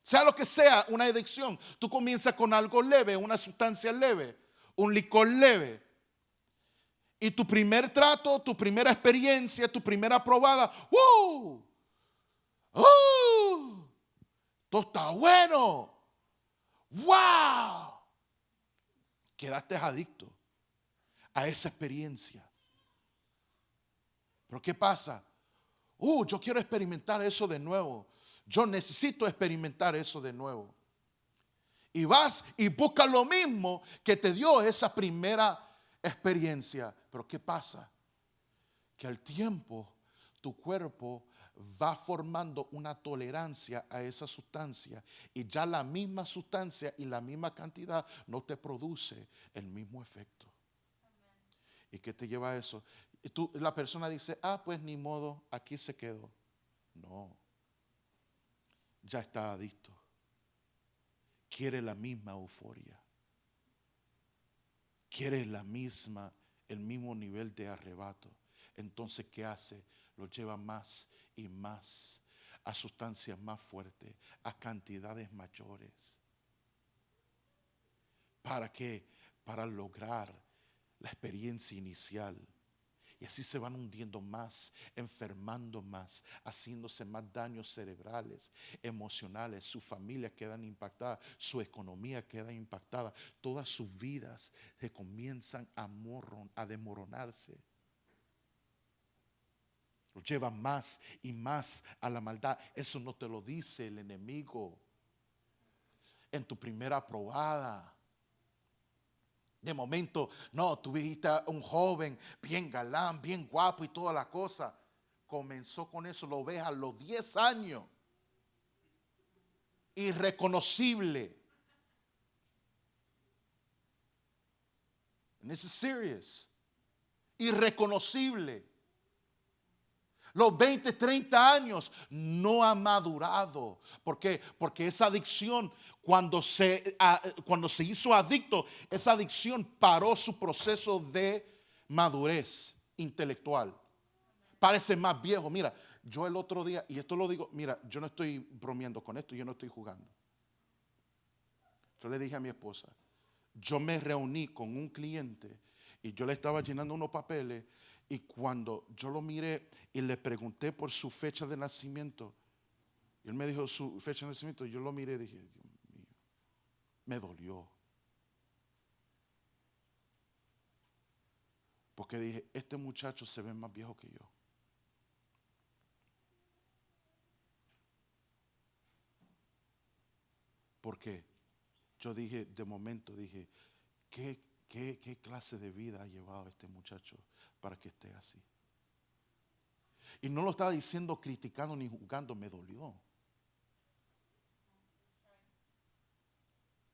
Sea lo que sea, una adicción. Tú comienzas con algo leve, una sustancia leve, un licor leve. Y tu primer trato, tu primera experiencia, tu primera probada, ¡uh! ¡Uh! Todo está bueno. ¡Wow! Quedaste adicto a esa experiencia. Pero ¿qué pasa? Yo quiero experimentar eso de nuevo. Yo necesito experimentar eso de nuevo. Y vas y buscas lo mismo que te dio esa primera experiencia. Pero ¿qué pasa? Que al tiempo tu cuerpo va formando una tolerancia a esa sustancia, y ya la misma sustancia y la misma cantidad no te produce el mismo efecto. ¿Y qué te lleva a eso? Y la persona dice: pues ni modo, aquí se quedó. No, ya está adicto. Quiere la misma euforia. Quiere el mismo nivel de arrebato. Entonces, ¿qué hace? Lo lleva más y más a sustancias más fuertes, a cantidades mayores. ¿Para qué? Para lograr la experiencia inicial. Y así se van hundiendo más, enfermando más, haciéndose más daños cerebrales, emocionales. Sus familias quedan impactadas, su economía queda impactada. Todas sus vidas se comienzan a desmoronarse. Lo llevan más y más a la maldad. Eso no te lo dice el enemigo en tu primera probada. De momento, no, tú viste a un joven bien galán, bien guapo y toda la cosa. Comenzó con eso, lo ves a los 10 años. Irreconocible. And this is serious. Irreconocible. Los 20, 30 años no ha madurado. ¿Por qué? Porque esa adicción, cuando se hizo adicto, esa adicción paró su proceso de madurez intelectual. Parece más viejo. Mira, yo el otro día, y esto lo digo, mira, yo no estoy bromeando con esto, yo no estoy jugando. Yo le dije a mi esposa, yo me reuní con un cliente y yo le estaba llenando unos papeles. Y cuando yo lo miré y le pregunté por su fecha de nacimiento, y él me dijo su fecha de nacimiento, yo lo miré y dije: Dios mío, me dolió. Porque dije: este muchacho se ve más viejo que yo. ¿Por qué? Yo dije, de momento dije, ¿qué clase de vida ha llevado este muchacho para que esté así? Y no lo estaba diciendo criticando ni juzgando, me dolió.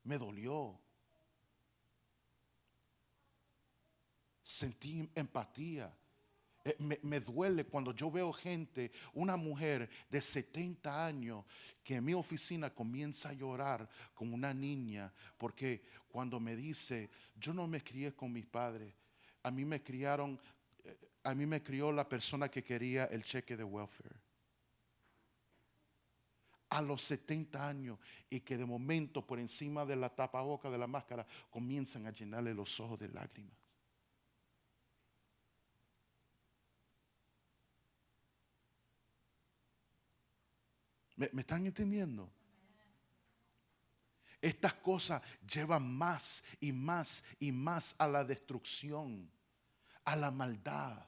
Me dolió. Sentí empatía. Me duele cuando yo veo gente, una mujer de 70 años que en mi oficina comienza a llorar como una niña, porque cuando me dice: yo no me crié con mis padres, a mí me crió la persona que quería el cheque de welfare. A los 70 años, y que de momento por encima de la tapaboca de la máscara comienzan a llenarle los ojos de lágrimas. ¿Me están entendiendo? Estas cosas llevan más y más y más a la destrucción, a la maldad,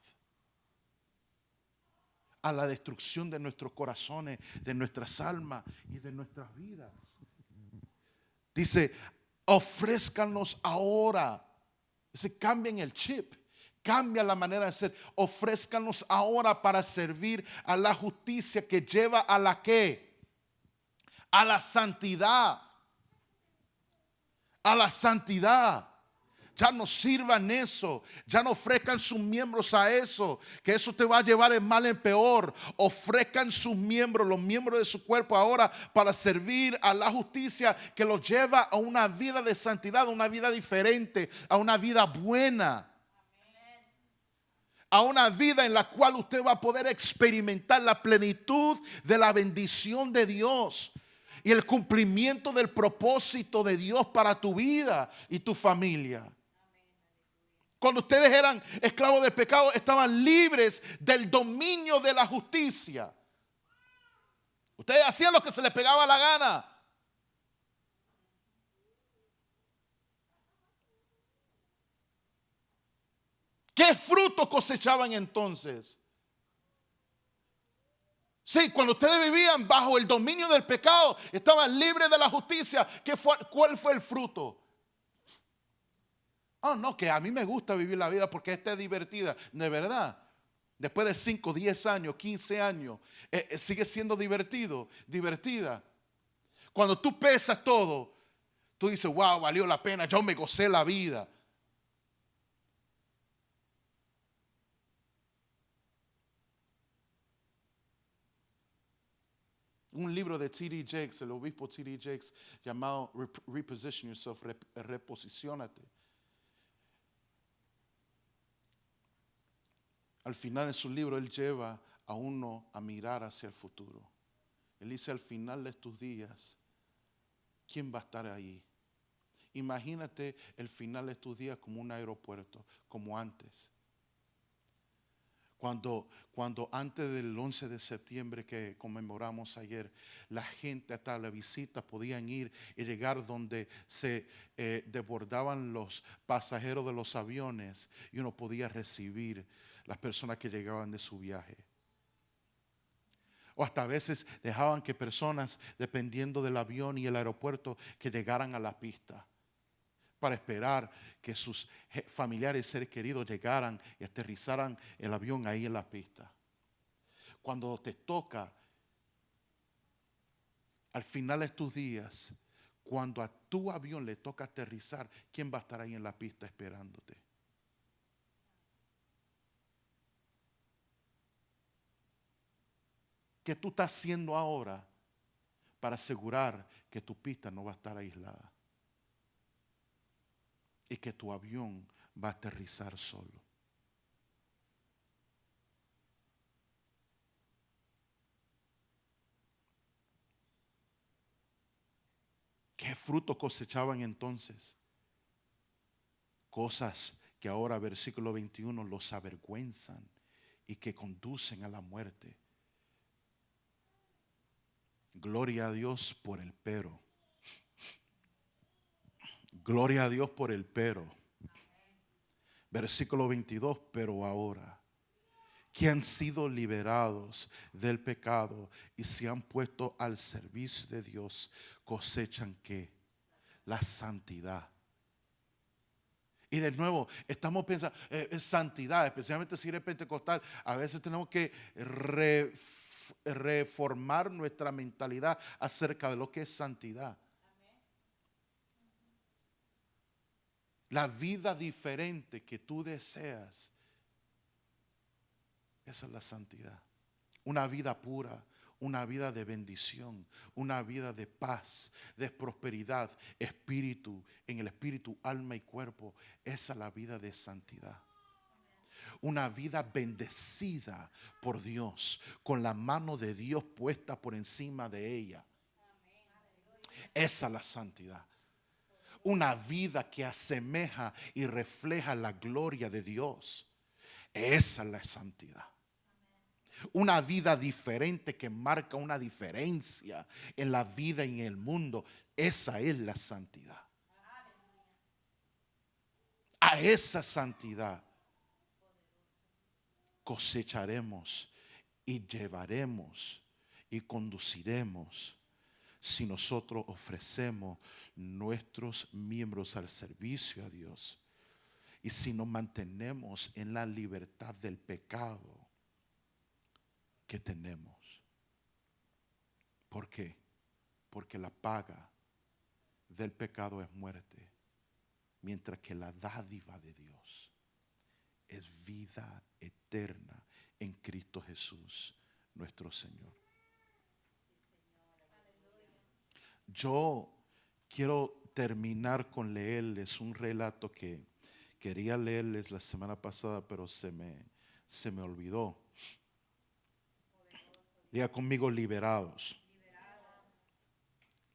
a la destrucción de nuestros corazones, de nuestras almas y de nuestras vidas. Dice: ofrézcanos ahora. Dice: cambien el chip, Cambia la manera de ser. Ofrézcanos ahora para servir a la justicia que lleva a la ¿qué? A la santidad. A la santidad. Ya no sirvan eso. Ya no ofrezcan sus miembros a eso. Que eso te va a llevar en mal en peor. Ofrezcan sus miembros, los miembros de su cuerpo ahora para servir a la justicia que los lleva a una vida de santidad, a una vida diferente, a una vida buena. A una vida en la cual usted va a poder experimentar la plenitud de la bendición de Dios y el cumplimiento del propósito de Dios para tu vida y tu familia. Cuando ustedes eran esclavos del pecado, estaban libres del dominio de la justicia. Ustedes hacían lo que se les pegaba la gana. ¿Qué fruto cosechaban entonces? Sí, cuando ustedes vivían bajo el dominio del pecado, estaban libres de la justicia. ¿Cuál fue el fruto? Oh, no, que a mí me gusta vivir la vida porque esta es divertida. De verdad, después de 5, 10 años, 15 años, sigue siendo divertida. Cuando tú pesas todo, tú dices, wow, valió la pena, yo me gocé la vida. Un libro de T.D. Jakes, el obispo T.D. Jakes, llamado Reposition Yourself, reposiciónate. Al final de su libro, él lleva a uno a mirar hacia el futuro. Él dice, al final de tus días, ¿quién va a estar ahí? Imagínate el final de tus días como un aeropuerto, como antes. Cuando antes del 11 de septiembre que conmemoramos ayer, la gente hasta la visita podían ir y llegar donde se desbordaban los pasajeros de los aviones y uno podía recibir las personas que llegaban de su viaje. O hasta a veces dejaban que personas, dependiendo del avión y el aeropuerto, que llegaran a la pista para esperar que sus familiares y seres queridos llegaran y aterrizaran el avión ahí en la pista. Cuando te toca, al final de tus días, cuando a tu avión le toca aterrizar, ¿quién va a estar ahí en la pista esperándote? ¿Qué tú estás haciendo ahora para asegurar que tu pista no va a estar aislada? Y que tu avión va a aterrizar solo. ¿Qué fruto cosechaban entonces? Cosas que ahora, versículo 21, los avergüenzan y que conducen a la muerte. Gloria a Dios por el pero. Gloria a Dios por el pero. Versículo 22, pero ahora que han sido liberados del pecado y se han puesto al servicio de Dios, cosechan ¿qué? La santidad. Y de nuevo, estamos pensando, santidad, especialmente si eres pentecostal, a veces tenemos que reformar nuestra mentalidad acerca de lo que es santidad. La vida diferente que tú deseas, esa es la santidad. Una vida pura, una vida de bendición, una vida de paz, de prosperidad, espíritu, en el espíritu, alma y cuerpo. Esa es la vida de santidad. Una vida bendecida por Dios, con la mano de Dios puesta por encima de ella. Esa es la santidad. Una vida que asemeja y refleja la gloria de Dios. Esa es la santidad. Una vida diferente que marca una diferencia en la vida y en el mundo. Esa es la santidad. A esa santidad cosecharemos y llevaremos y conduciremos si nosotros ofrecemos nuestros miembros al servicio a Dios y si nos mantenemos en la libertad del pecado que tenemos. ¿Por qué? Porque la paga del pecado es muerte, mientras que la dádiva de Dios es vida eterna en Cristo Jesús, nuestro Señor. Yo quiero terminar con leerles un relato que quería leerles la semana pasada, pero se me olvidó. Diga conmigo: liberados.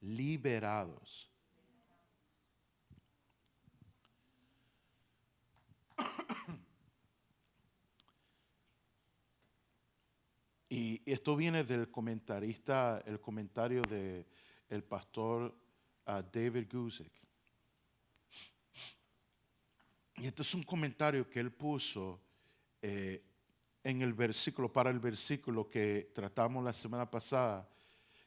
Liberados. Y esto viene del comentarista, el comentario de el pastor David Guzik. Y este es un comentario que él puso en el versículo, para el versículo que tratamos la semana pasada,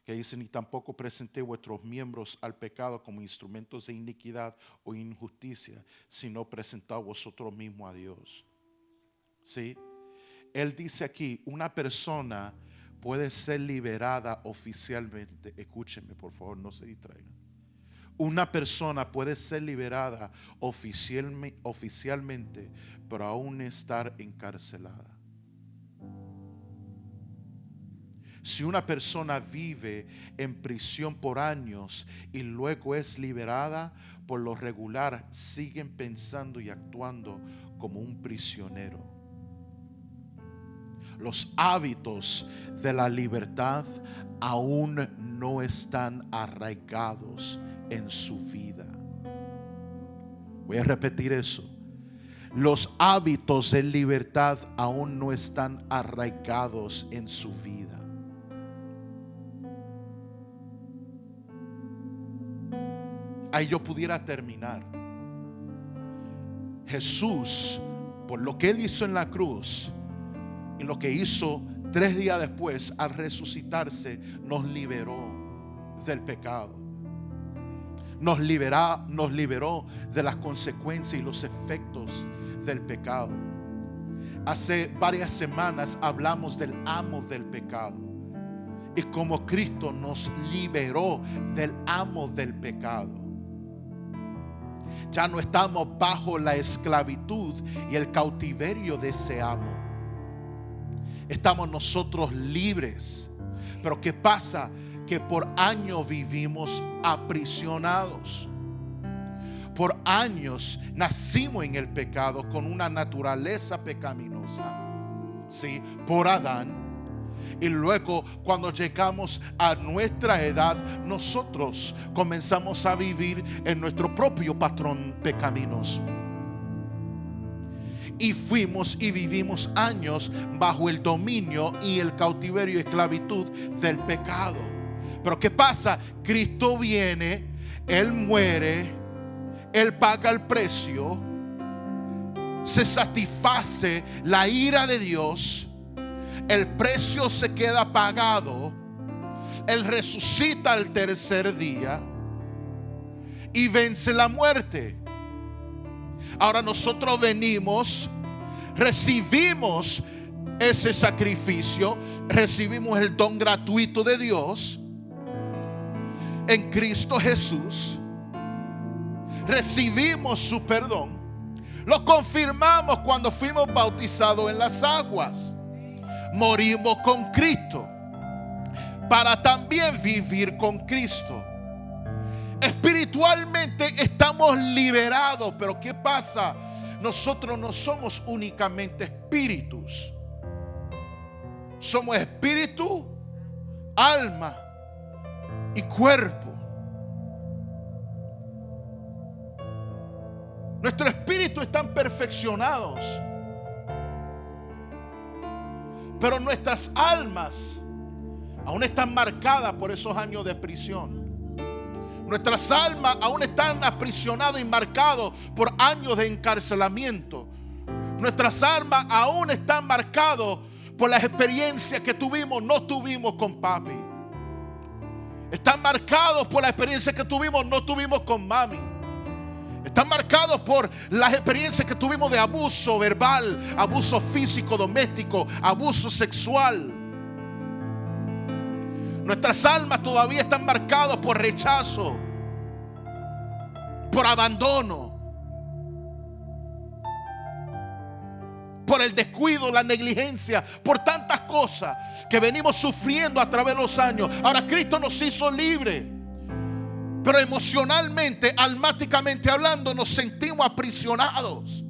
que dice: ni tampoco presenté vuestros miembros al pecado como instrumentos de iniquidad o injusticia, sino presentad vosotros mismos a Dios. ¿Sí? Él dice aquí, una persona puede ser liberada oficialmente. Escúchenme, por favor, no se distraigan. Una persona puede ser liberada oficialmente, pero aún estar encarcelada. Si una persona vive en prisión por años y luego es liberada, por lo regular siguen pensando y actuando como un prisionero. Los hábitos de la libertad aún no están arraigados en su vida. Voy a repetir eso. Los hábitos de libertad aún no están arraigados en su vida. Ahí yo pudiera terminar. Jesús, por lo que Él hizo en la cruz y lo que hizo 3 días después al resucitarse, nos liberó del pecado. Nos liberó de las consecuencias y los efectos del pecado. Hace varias semanas hablamos del amo del pecado y cómo Cristo nos liberó del amo del pecado. Ya no estamos bajo la esclavitud y el cautiverio de ese amo. Estamos nosotros libres. Pero ¿qué pasa? Que por años vivimos aprisionados. Por años nacimos en el pecado con una naturaleza pecaminosa, ¿sí? Por Adán. Y luego cuando llegamos a nuestra edad, nosotros comenzamos a vivir en nuestro propio patrón pecaminoso. Y fuimos y vivimos años bajo el dominio y el cautiverio y esclavitud del pecado. Pero ¿qué pasa? Cristo viene, Él muere, Él paga el precio, se satisface la ira de Dios, el precio se queda pagado, Él resucita al tercer día y vence la muerte. Ahora nosotros venimos, recibimos ese sacrificio, recibimos el don gratuito de Dios en Cristo Jesús, recibimos su perdón, lo confirmamos cuando fuimos bautizados en las aguas, morimos con Cristo para también vivir con Cristo. Espiritualmente estamos liberados, pero ¿qué pasa? Nosotros no somos únicamente espíritus. Somos espíritu, alma y cuerpo. Nuestro espíritu están perfeccionados, pero nuestras almas aún están marcadas por esos años de prisión. Nuestras almas aún están aprisionadas y marcadas por años de encarcelamiento. Nuestras almas aún están marcadas por las experiencias que no tuvimos con papi. Están marcados por la experiencia que no tuvimos con mami. Están marcados por las experiencias que tuvimos de abuso verbal, abuso físico, doméstico, abuso sexual. Nuestras almas todavía están marcadas por rechazo, por abandono, por el descuido, la negligencia, por tantas cosas que venimos sufriendo a través de los años. Ahora Cristo nos hizo libres, pero emocionalmente, almáticamente hablando, nos sentimos aprisionados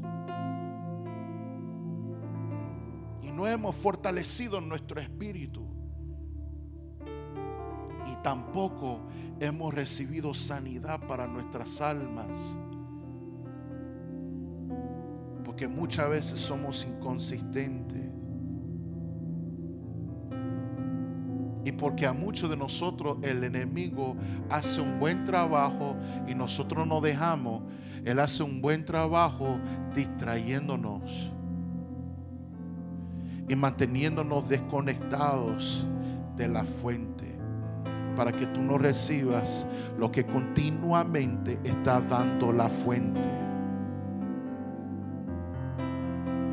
y no hemos fortalecido nuestro espíritu, y tampoco hemos recibido sanidad para nuestras almas, porque muchas veces somos inconsistentes. Y porque a muchos de nosotros el enemigo hace un buen trabajo y nosotros no dejamos. Él hace un buen trabajo distrayéndonos y manteniéndonos desconectados de la fuente, para que tú no recibas lo que continuamente está dando la fuente.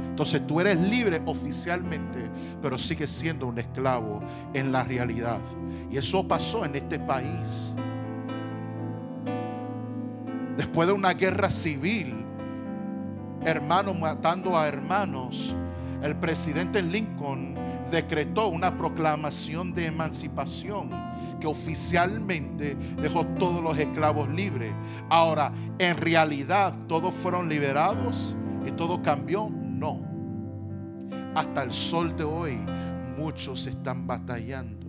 Entonces tú eres libre oficialmente, pero sigues siendo un esclavo en la realidad. Y eso pasó en este país. Después de una guerra civil, hermanos matando a hermanos, el presidente Lincoln decretó una proclamación de emancipación que oficialmente dejó todos los esclavos libres. Ahora, en realidad, ¿todos fueron liberados y todo cambió? No. Hasta el sol de hoy muchos están batallando.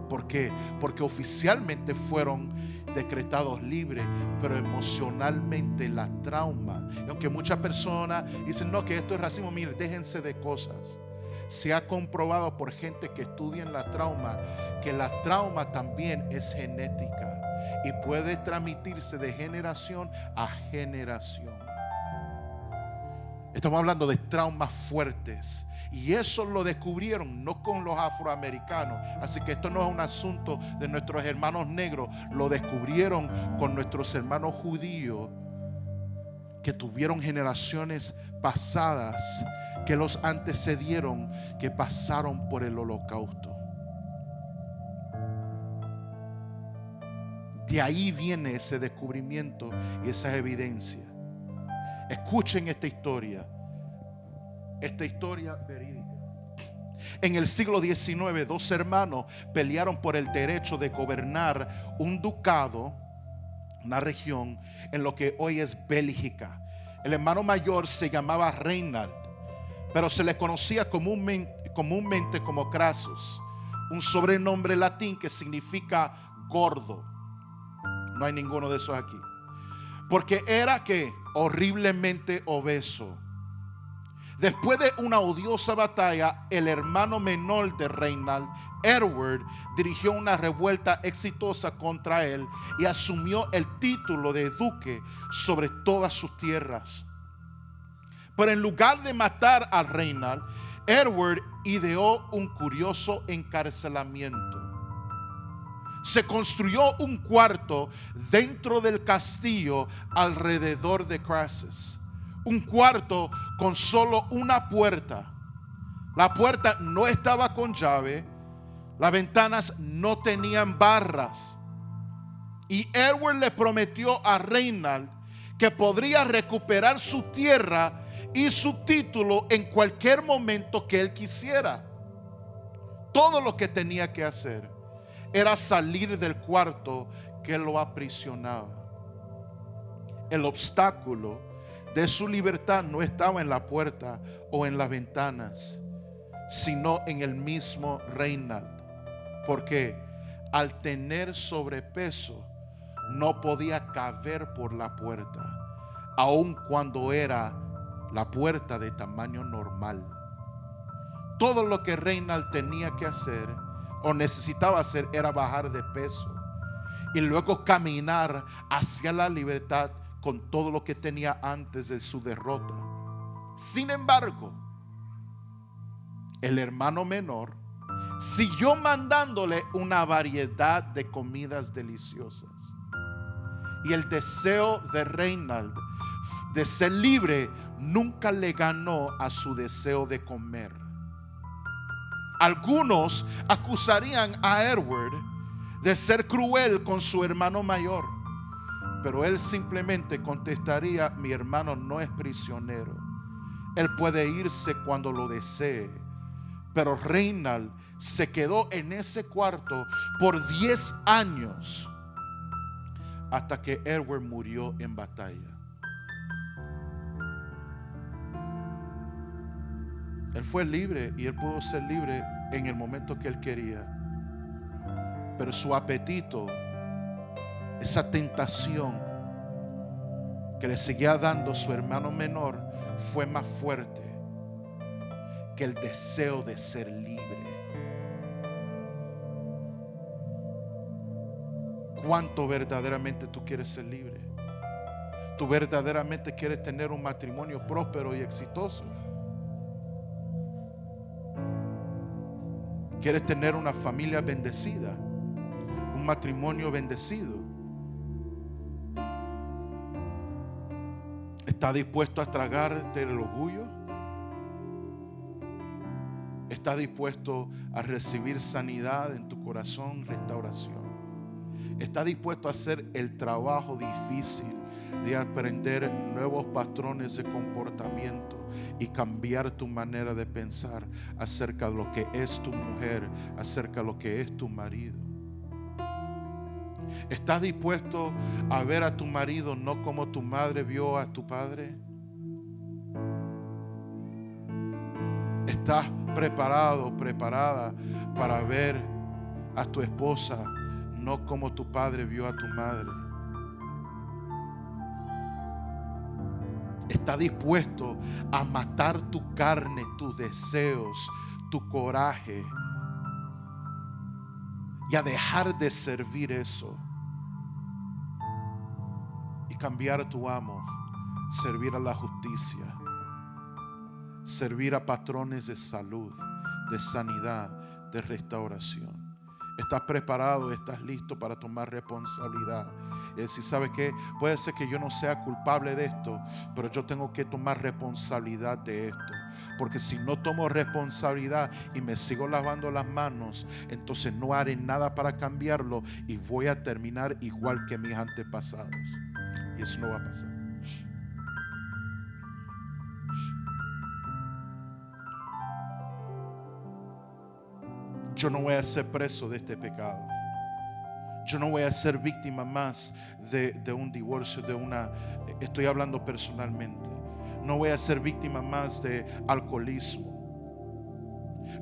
¿Por qué? Porque oficialmente fueron decretados libres, pero emocionalmente la trauma. Y aunque muchas personas dicen no, que esto es racismo, miren, déjense de cosas. Se ha comprobado por gente que estudia en la trauma que la trauma también es genética y puede transmitirse de generación a generación. Estamos hablando de traumas fuertes, y eso lo descubrieron no con los afroamericanos. Así que esto no es un asunto de nuestros hermanos negros, lo descubrieron con nuestros hermanos judíos que tuvieron generaciones pasadas que los antecedieron, que pasaron por el holocausto. De ahí viene ese descubrimiento y esa evidencia. Escuchen esta historia verídica. En el siglo XIX, dos hermanos pelearon por el derecho de gobernar un ducado, una región en lo que hoy es Bélgica. El hermano mayor se llamaba Reinald, pero se le conocía comúnmente como Crassus, un sobrenombre latín que significa gordo. No hay ninguno de esos aquí. Porque era que horriblemente obeso. Después de una odiosa batalla, el hermano menor de Reinald, Edward, dirigió una revuelta exitosa contra él y asumió el título de duque sobre todas sus tierras. Pero en lugar de matar a Reinald, Edward ideó un curioso encarcelamiento. Se construyó un cuarto dentro del castillo alrededor de Crassus. Un cuarto con solo una puerta. La puerta no estaba con llave. Las ventanas no tenían barras. Y Edward le prometió a Reinald que podría recuperar su tierra y su título en cualquier momento que él quisiera. Todo lo que tenía que hacer era salir del cuarto que lo aprisionaba. El obstáculo de su libertad no estaba en la puerta o en las ventanas, sino en el mismo Reinald. Porque al tener sobrepeso no podía caber por la puerta, aun cuando era la puerta de tamaño normal. Todo lo que Reinald tenía que hacer o necesitaba hacer era bajar de peso y luego caminar hacia la libertad con todo lo que tenía antes de su derrota. Sin embargo, el hermano menor siguió mandándole una variedad de comidas deliciosas Y el deseo de Reinald de ser libre nunca le ganó a su deseo de comer. Algunos acusarían a Edward de ser cruel con su hermano mayor, pero él simplemente contestaría: mi hermano no es prisionero, él puede irse cuando lo desee. Pero Reinald se quedó en ese cuarto por 10 años hasta que Edward murió en batalla. Él fue libre y él pudo ser libre en el momento que él quería. Pero su apetito, esa tentación que le seguía dando su hermano menor, fue más fuerte que el deseo de ser libre. ¿Cuánto verdaderamente tú quieres ser libre? ¿Tú verdaderamente quieres tener un matrimonio próspero y exitoso? ¿Quieres tener una familia bendecida? ¿Un matrimonio bendecido? ¿Estás dispuesto a tragarte el orgullo? ¿Estás dispuesto a recibir sanidad en tu corazón, restauración? ¿Estás dispuesto a hacer el trabajo difícil de aprender nuevos patrones de comportamiento y cambiar tu manera de pensar acerca de lo que es tu mujer, acerca de lo que es tu marido? ¿Estás dispuesto a ver a tu marido no como tu madre vio a tu padre? ¿Estás preparado, preparada para ver a tu esposa no como tu padre vio a tu madre? ¿Estás dispuesto a matar tu carne, tus deseos, tu coraje y a dejar de servir eso y cambiar a tu amo, servir a la justicia, servir a patrones de salud, de sanidad, de restauración? ¿Estás preparado? ¿Estás listo para tomar responsabilidad? Y decir: ¿sabe qué? Puede ser que yo no sea culpable de esto, pero yo tengo que tomar responsabilidad de esto. Porque si no tomo responsabilidad y me sigo lavando las manos, entonces no haré nada para cambiarlo y voy a terminar igual que mis antepasados. Y eso no va a pasar. Yo no voy a ser preso de este pecado. Yo no voy a ser víctima más de un divorcio, estoy hablando personalmente. No voy a ser víctima más de alcoholismo.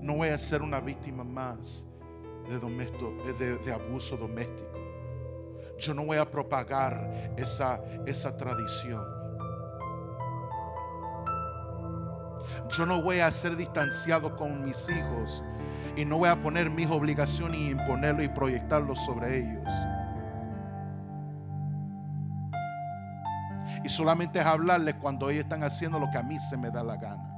No voy a ser una víctima más de abuso doméstico. Yo no voy a propagar esa tradición. Yo no voy a ser distanciado con mis hijos y no voy a poner mis obligaciones y imponerlo y proyectarlo sobre ellos. Y solamente es hablarles cuando ellos están haciendo lo que a mí se me da la gana.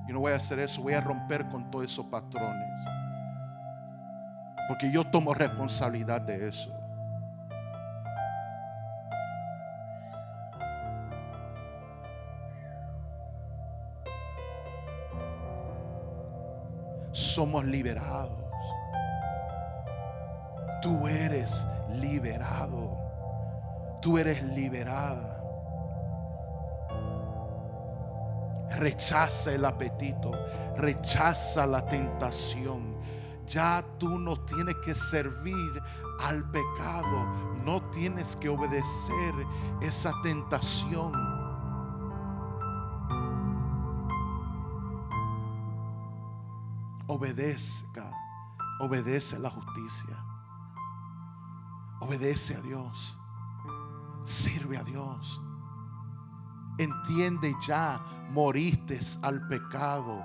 Yo no voy a hacer eso. Voy a romper con todos esos patrones, porque yo tomo responsabilidad de eso. Somos liberados. Tú eres liberado. Tú eres liberada. Rechaza el apetito. Rechaza la tentación. Ya tú no tienes que servir al pecado. No tienes que obedecer esa tentación. Obedece a la justicia. Obedece a Dios. Sirve a Dios. Entiende ya, moriste al pecado.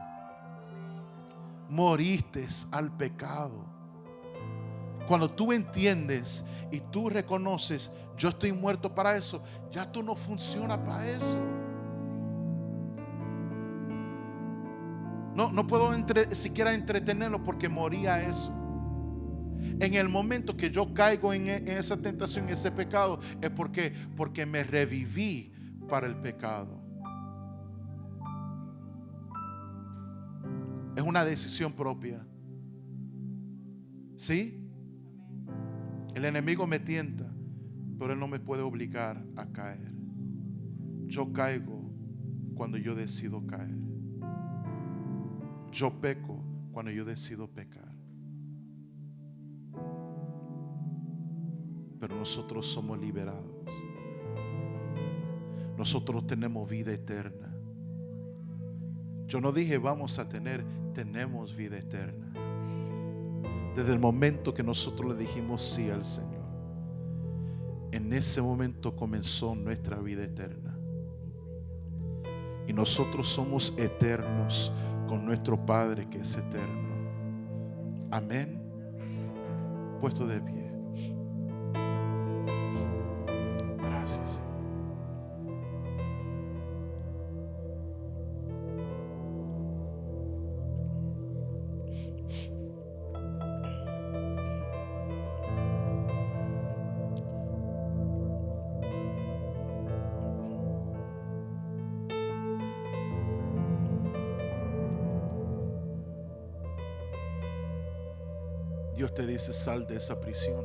Moriste al pecado. Cuando tú entiendes y tú reconoces: yo estoy muerto para eso, ya tú no funcionas para eso. No puedo siquiera entretenerlo porque morí a eso. En el momento que yo caigo en esa tentación, en ese pecado, es porque me reviví para el pecado. Es una decisión propia. ¿Sí? El enemigo me tienta, pero él no me puede obligar a caer. Yo caigo cuando yo decido caer. Yo peco cuando yo decido pecar. Pero nosotros somos liberados. Nosotros tenemos vida eterna. Yo no dije vamos a tener, tenemos vida eterna. Desde el momento que nosotros le dijimos sí al Señor, en ese momento comenzó nuestra vida eterna. Y nosotros somos eternos con nuestro Padre que es eterno. Amén. Puesto de pie. Gracias, Señor. Dios te dice, sal de esa prisión.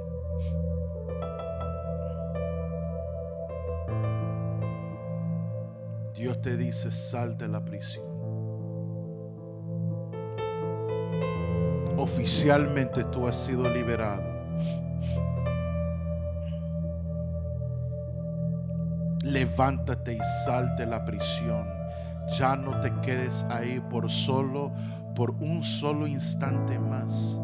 Dios te dice, sal de la prisión. Oficialmente tú has sido liberado. Levántate y sal de la prisión. Ya no te quedes ahí por un solo instante más.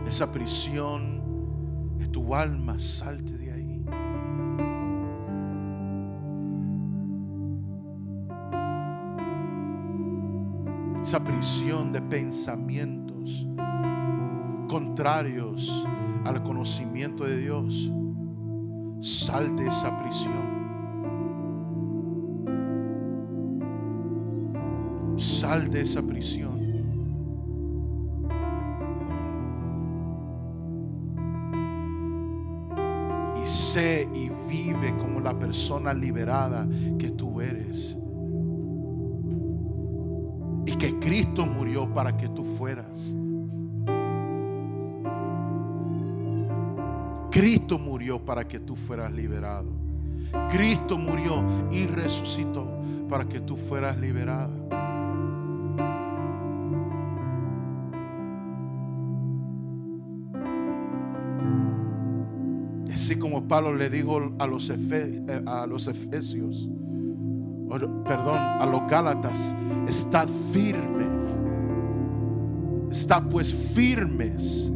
Esa prisión es tu alma, salte de ahí. Esa prisión de pensamientos contrarios al conocimiento de Dios, sal de esa prisión. Sal de esa prisión. Sé y vive como la persona liberada que tú eres. Y que Cristo murió para que tú fueras. Cristo murió para que tú fueras liberado. Cristo murió y resucitó para que tú fueras liberada. Así como Pablo le dijo a los Efesios, perdón, a los Gálatas, estad firme. Estad pues firmes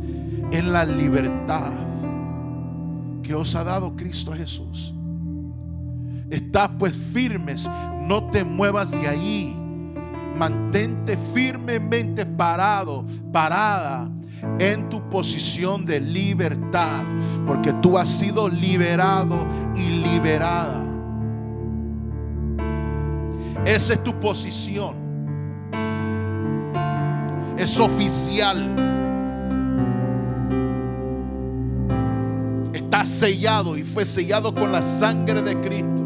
en la libertad que os ha dado Cristo Jesús. Estad pues firmes, no te muevas de ahí. Mantente firmemente parado, parada en tu posición de libertad, porque tú has sido liberado y liberada. Esa es tu posición. Es oficial. Está sellado y fue sellado con la sangre de Cristo.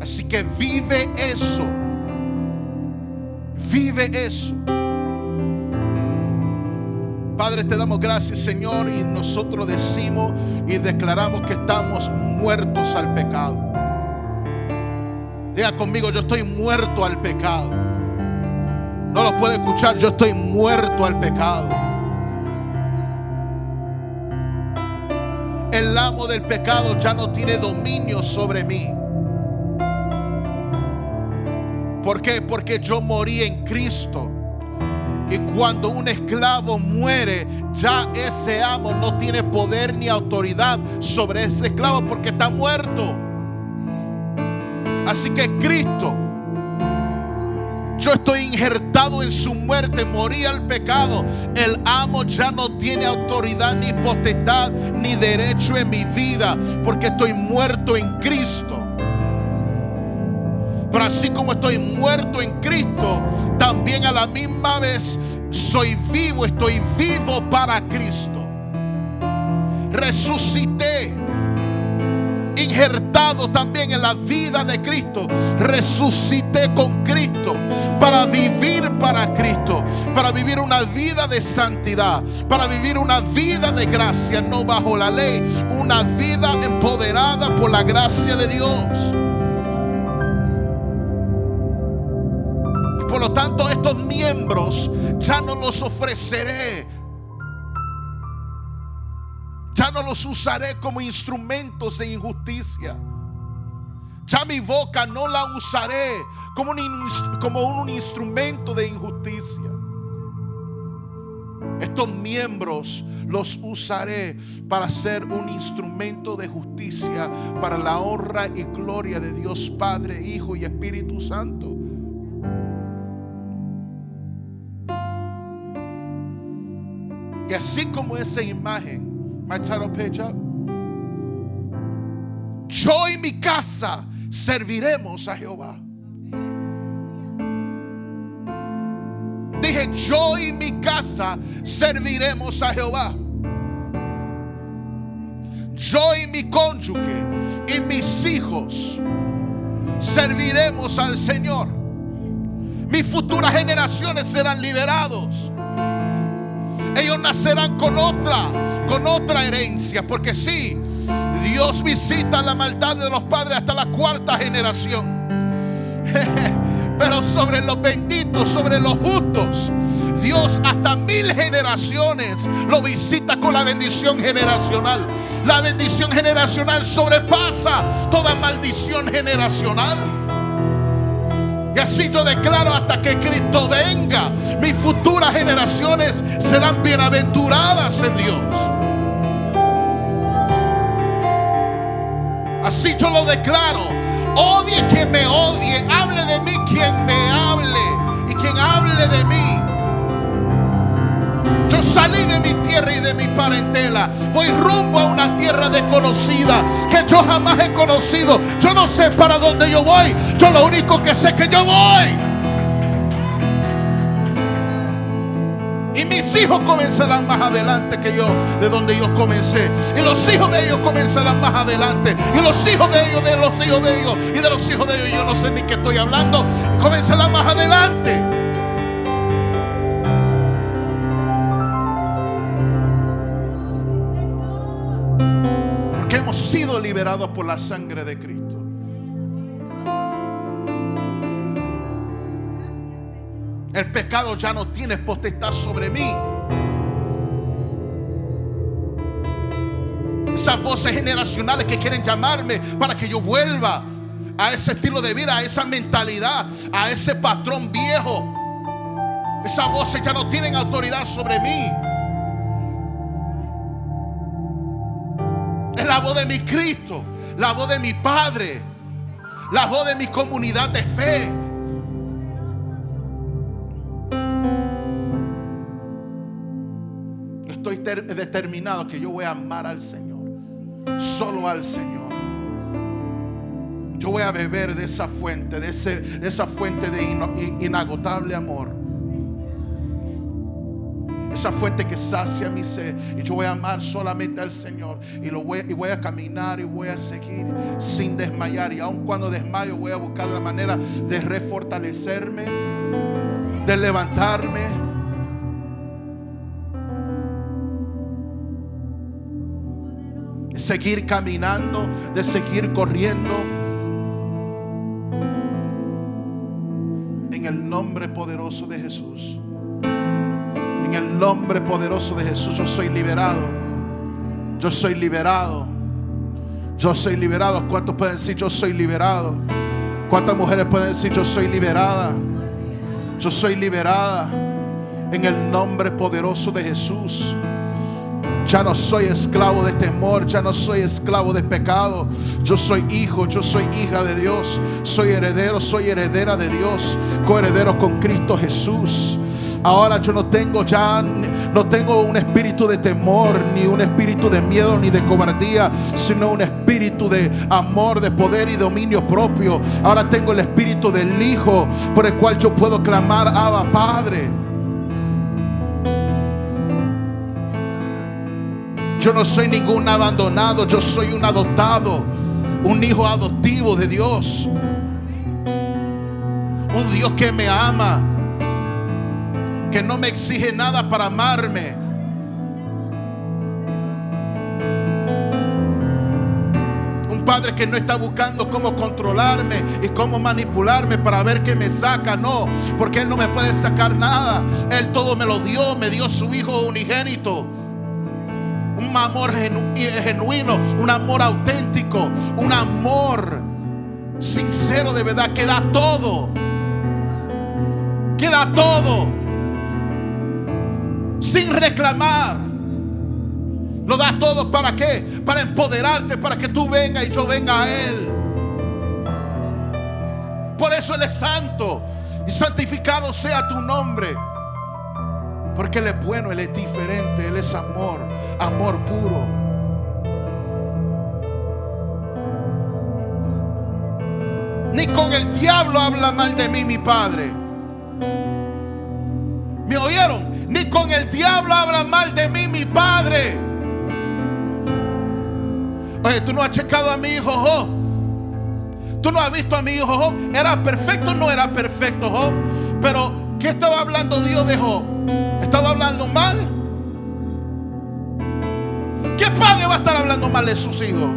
Así que vive eso. Vive eso. Padre, te damos gracias, Señor, y nosotros decimos y declaramos que estamos muertos al pecado. Diga conmigo, yo estoy muerto al pecado. No lo puede escuchar, yo estoy muerto al pecado. El amo del pecado ya no tiene dominio sobre mí. ¿Por qué? Porque yo morí en Cristo. Y cuando un esclavo muere, ya ese amo no tiene poder ni autoridad sobre ese esclavo porque está muerto. Así que Cristo, yo estoy injertado en su muerte, morí al pecado. El amo ya no tiene autoridad ni potestad ni derecho en mi vida porque estoy muerto en Cristo. Pero así como estoy muerto en Cristo, también a la misma vez soy vivo. Estoy vivo para Cristo. Resucité, injertado también en la vida de Cristo. Resucité con Cristo para vivir para Cristo, para vivir una vida de santidad, para vivir una vida de gracia, no bajo la ley, una vida empoderada por la gracia de Dios. Y por lo tanto, estos miembros ya no los ofreceré, ya no los usaré como instrumentos de injusticia. Ya mi boca no la usaré como un instrumento de injusticia. Estos miembros los usaré para ser un instrumento de justicia, para la honra y gloria de Dios Padre, Hijo y Espíritu Santo. Y así como esa imagen, my title page up. Yo y mi casa serviremos a Jehová. Dije, yo y mi casa serviremos a Jehová. Yo y mi cónyuge y mis hijos serviremos al Señor. Mis futuras generaciones serán liberados. Ellos nacerán con otra herencia, porque sí, Dios visita la maldad de los padres hasta la cuarta generación. Pero sobre los benditos, sobre los justos, Dios hasta 1000 generaciones lo visita con la bendición generacional. La bendición generacional sobrepasa toda maldición generacional. Y así yo declaro, hasta que Cristo venga, mis futuras generaciones serán bienaventuradas en Dios. Así yo lo declaro. Odie quien me odie, hable de mí quien me hable, y quien hable de mí. Yo salí de mi tierra y de mi parentela. Voy rumbo a una tierra desconocida que yo jamás he conocido. Yo no sé para dónde yo voy. Yo lo único que sé es que yo voy. Y mis hijos comenzarán más adelante que yo, de donde yo comencé. Y los hijos de ellos comenzarán más adelante. Y los hijos de ellos, de los hijos de ellos, y de los hijos de ellos, yo no sé ni qué estoy hablando, comenzarán más adelante. Porque hemos sido liberados por la sangre de Cristo. El pecado ya no tiene potestad sobre mí. Esas voces generacionales que quieren llamarme para que yo vuelva a ese estilo de vida, a esa mentalidad, a ese patrón viejo, esas voces ya no tienen autoridad sobre mí. Es la voz de mi Cristo, la voz de mi Padre, la voz de mi comunidad de fe. Estoy determinado que yo voy a amar al Señor, solo al Señor. Yo voy a beber de esa fuente, de esa fuente de inagotable amor, esa fuente que sacia mi sed. Y yo voy a amar solamente al Señor, y voy a caminar y voy a seguir sin desmayar. Y aun cuando desmayo, voy a buscar la manera de refortalecerme, de levantarme, de seguir caminando, de seguir corriendo. En el nombre poderoso de Jesús. En el nombre poderoso de Jesús, yo soy liberado. Yo soy liberado. Yo soy liberado. ¿Cuántos pueden decir yo soy liberado? ¿Cuántas mujeres pueden decir yo soy liberada? Yo soy liberada. En el nombre poderoso de Jesús. Ya no soy esclavo de temor, ya no soy esclavo de pecado. Yo soy hijo, yo soy hija de Dios. Soy heredero, soy heredera de Dios, coheredero con Cristo Jesús. Ahora yo no tengo ya No tengo un espíritu de temor, ni un espíritu de miedo, ni de cobardía, sino un espíritu de amor, de poder y dominio propio. Ahora tengo el espíritu del Hijo, por el cual yo puedo clamar: Abba, Padre. Yo no soy ningún abandonado, yo soy un adoptado, un hijo adoptivo de Dios. Un Dios que me ama, que no me exige nada para amarme. Un Padre que no está buscando cómo controlarme y cómo manipularme para ver qué me saca. No, porque Él no me puede sacar nada. Él todo me lo dio, me dio su Hijo unigénito. Un amor genuino, un amor auténtico, un amor sincero de verdad, que da todo. Que da todo sin reclamar. Lo da todo, ¿para qué? Para empoderarte, para que tú vengas y yo venga a Él. Por eso Él es santo y santificado sea tu nombre. Porque Él es bueno, Él es diferente, Él es amor, amor puro. Ni con el diablo habla mal de mí mi Padre. ¿Me oyeron? Ni con el diablo habla mal de mí mi Padre. Oye, tú no has checado a mi hijo Job. Tú no has visto a mi hijo Job. ¿Era perfecto o no era perfecto Job? Pero ¿qué estaba hablando Dios de Job? ¿Estaba hablando mal? ¿Qué padre va a estar hablando mal de sus hijos?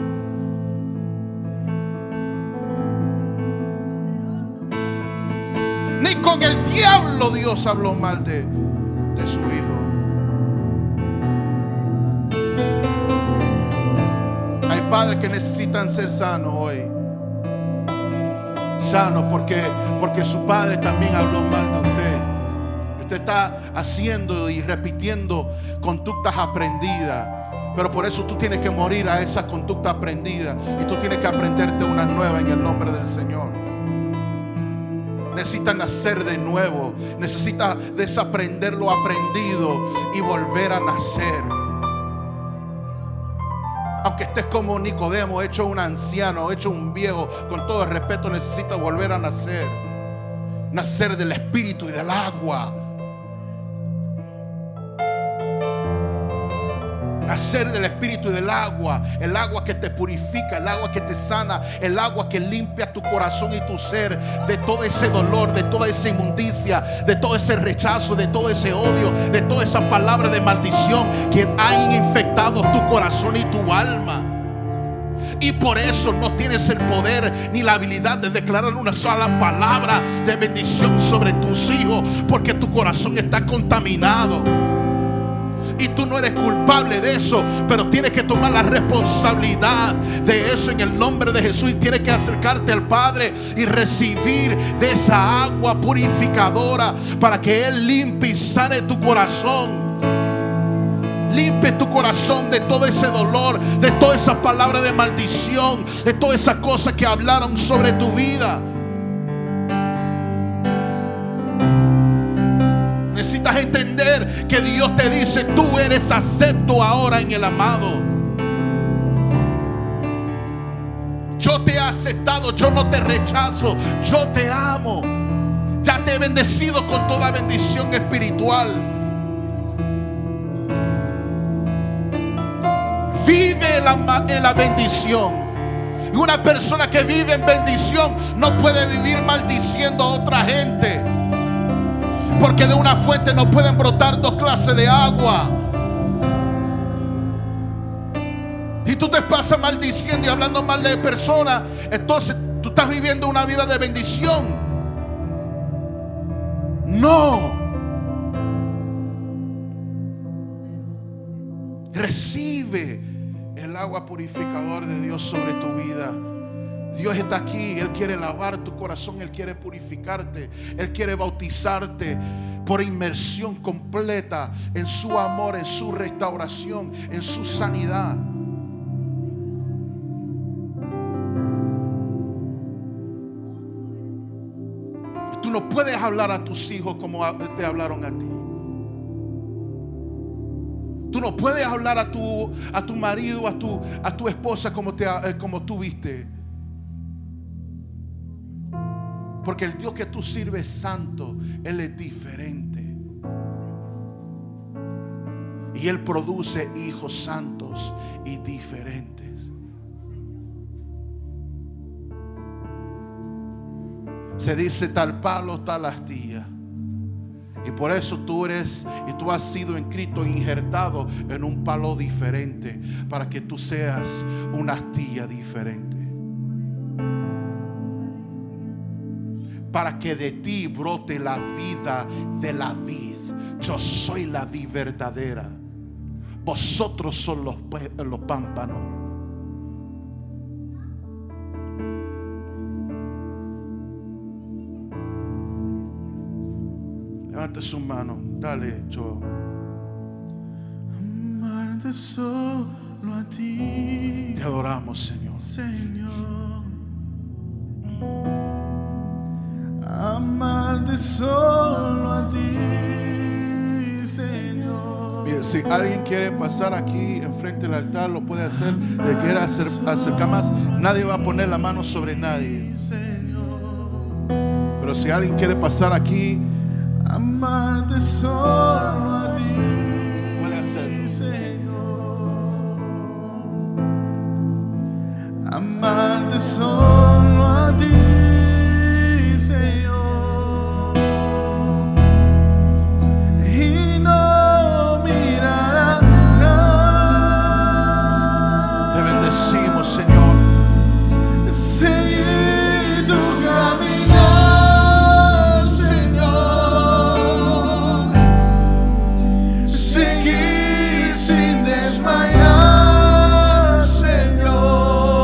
Ni con el diablo Dios habló mal de su hijo. Hay padres que necesitan ser sanos hoy. Sanos porque su padre también habló mal de usted. Usted está haciendo y repitiendo conductas aprendidas. Pero por eso tú tienes que morir a esa conducta aprendida y tú tienes que aprenderte una nueva en el nombre del Señor. Necesitas nacer de nuevo. Necesitas desaprender lo aprendido y volver a nacer. Aunque estés como Nicodemo, hecho un anciano, hecho un viejo, con todo el respeto, necesitas volver a nacer. Nacer del espíritu y del agua. Nacer del espíritu y del agua. El agua que te purifica, el agua que te sana, el agua que limpia tu corazón y tu ser de todo ese dolor, de toda esa inmundicia, de todo ese rechazo, de todo ese odio, de toda esa palabra de maldición que han infectado tu corazón y tu alma. Y por eso no tienes el poder ni la habilidad de declarar una sola palabra de bendición sobre tus hijos, porque tu corazón está contaminado. Y tú no eres culpable de eso, pero tienes que tomar la responsabilidad de eso en el nombre de Jesús. Y tienes que acercarte al Padre y recibir de esa agua purificadora para que Él limpie y sane tu corazón. Limpie tu corazón de todo ese dolor, de todas esas palabras de maldición, de todas esas cosas que hablaron sobre tu vida. Necesitas entender que Dios te dice: tú eres acepto ahora en el amado. Yo te he aceptado, yo no te rechazo, yo te amo. Ya te he bendecido con toda bendición espiritual. Vive en la bendición. Y una persona que vive en bendición no puede vivir maldiciendo a otra gente. Porque de una fuente no pueden brotar dos clases de agua. Y tú te pasas maldiciendo y hablando mal de personas. Entonces tú estás viviendo una vida de bendición. No. Recibe el agua purificadora de Dios sobre tu vida. Dios está aquí, Él quiere lavar tu corazón, Él quiere purificarte, Él quiere bautizarte por inmersión completa en su amor, en su restauración, en su sanidad. Tú no puedes hablar a tus hijos como te hablaron a ti. Tú no puedes hablar a tu marido, a tu esposa como tú viste. Porque el Dios que tú sirves es santo. Él es diferente. Y Él produce hijos santos y diferentes. Se dice tal palo, tal astilla. Y por eso tú has sido inscrito, injertado en un palo diferente, para que tú seas una astilla diferente. Para que de ti brote la vida de la vid. Yo soy la vid verdadera. Vosotros son los pámpanos. Levante su mano. Dale, yo. Amarte solo a ti. Te adoramos, Señor. Señor. Amarte solo a ti, Señor. Bien, si alguien quiere pasar aquí enfrente del altar, lo puede hacer. Le quiere acercar más. Nadie va a poner la mano sobre nadie. Señor. Pero si alguien quiere pasar aquí, amarte solo a ti, puede hacerlo. Señor. Amarte solo a ti, Señor. Y no mirar atrás. Te bendecimos, Señor. Seguir tu caminar, Señor. Seguir sin desmayar, Señor.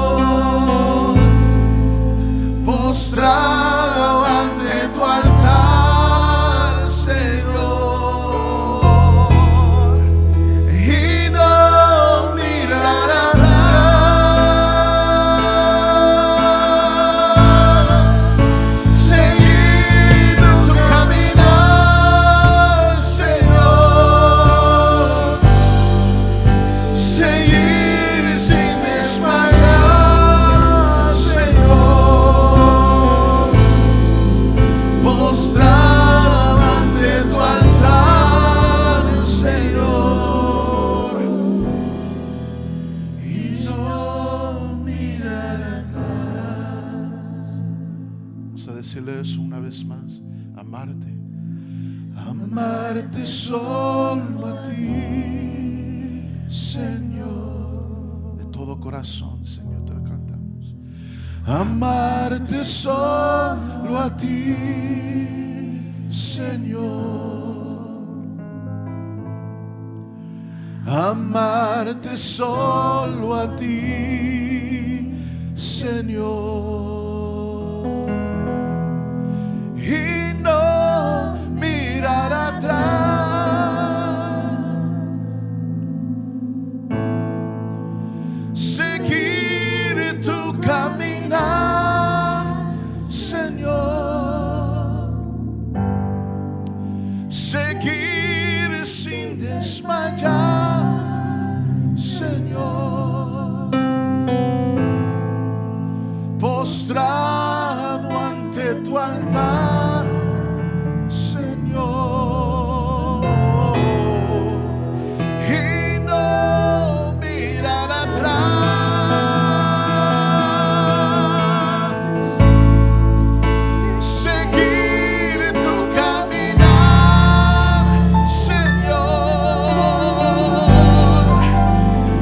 Postrado ante tu altar, Señor. Y no mirar atrás. Seguir tu caminar, Señor. Seguir sin desmayar, Señor. Postrado ante tu altar, Señor. Y no mirar atrás. Vamos a decirle eso una vez más. Amarte. Amarte solo a ti, Señor. De todo corazón, Señor, te lo cantamos. Amarte solo a ti, Señor. Amarte solo a ti, Señor. Y no mirar atrás. Seguir tu caminar, Señor. Seguir sin desmayar, Señor. Postrado ante tu altar, Señor. Y no mirar atrás. Seguir tu caminar, Señor.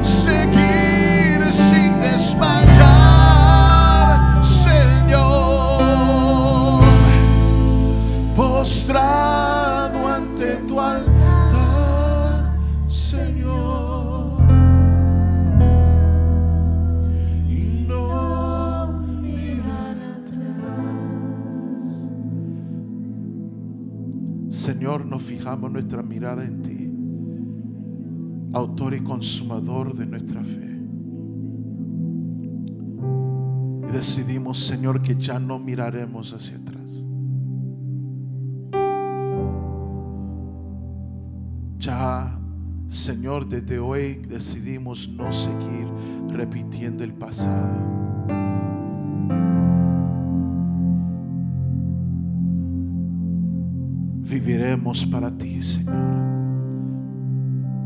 Seguir sin desmayar, Señor. Postrado ante tu altar, Señor. Y no mirar atrás. Señor, nos fijamos nuestra mirada en ti, autor y consumador de nuestra fe. Y decidimos, Señor, que ya no miraremos hacia atrás. Ya Señor, desde hoy decidimos no seguir repitiendo el pasado. Viviremos para ti, Señor.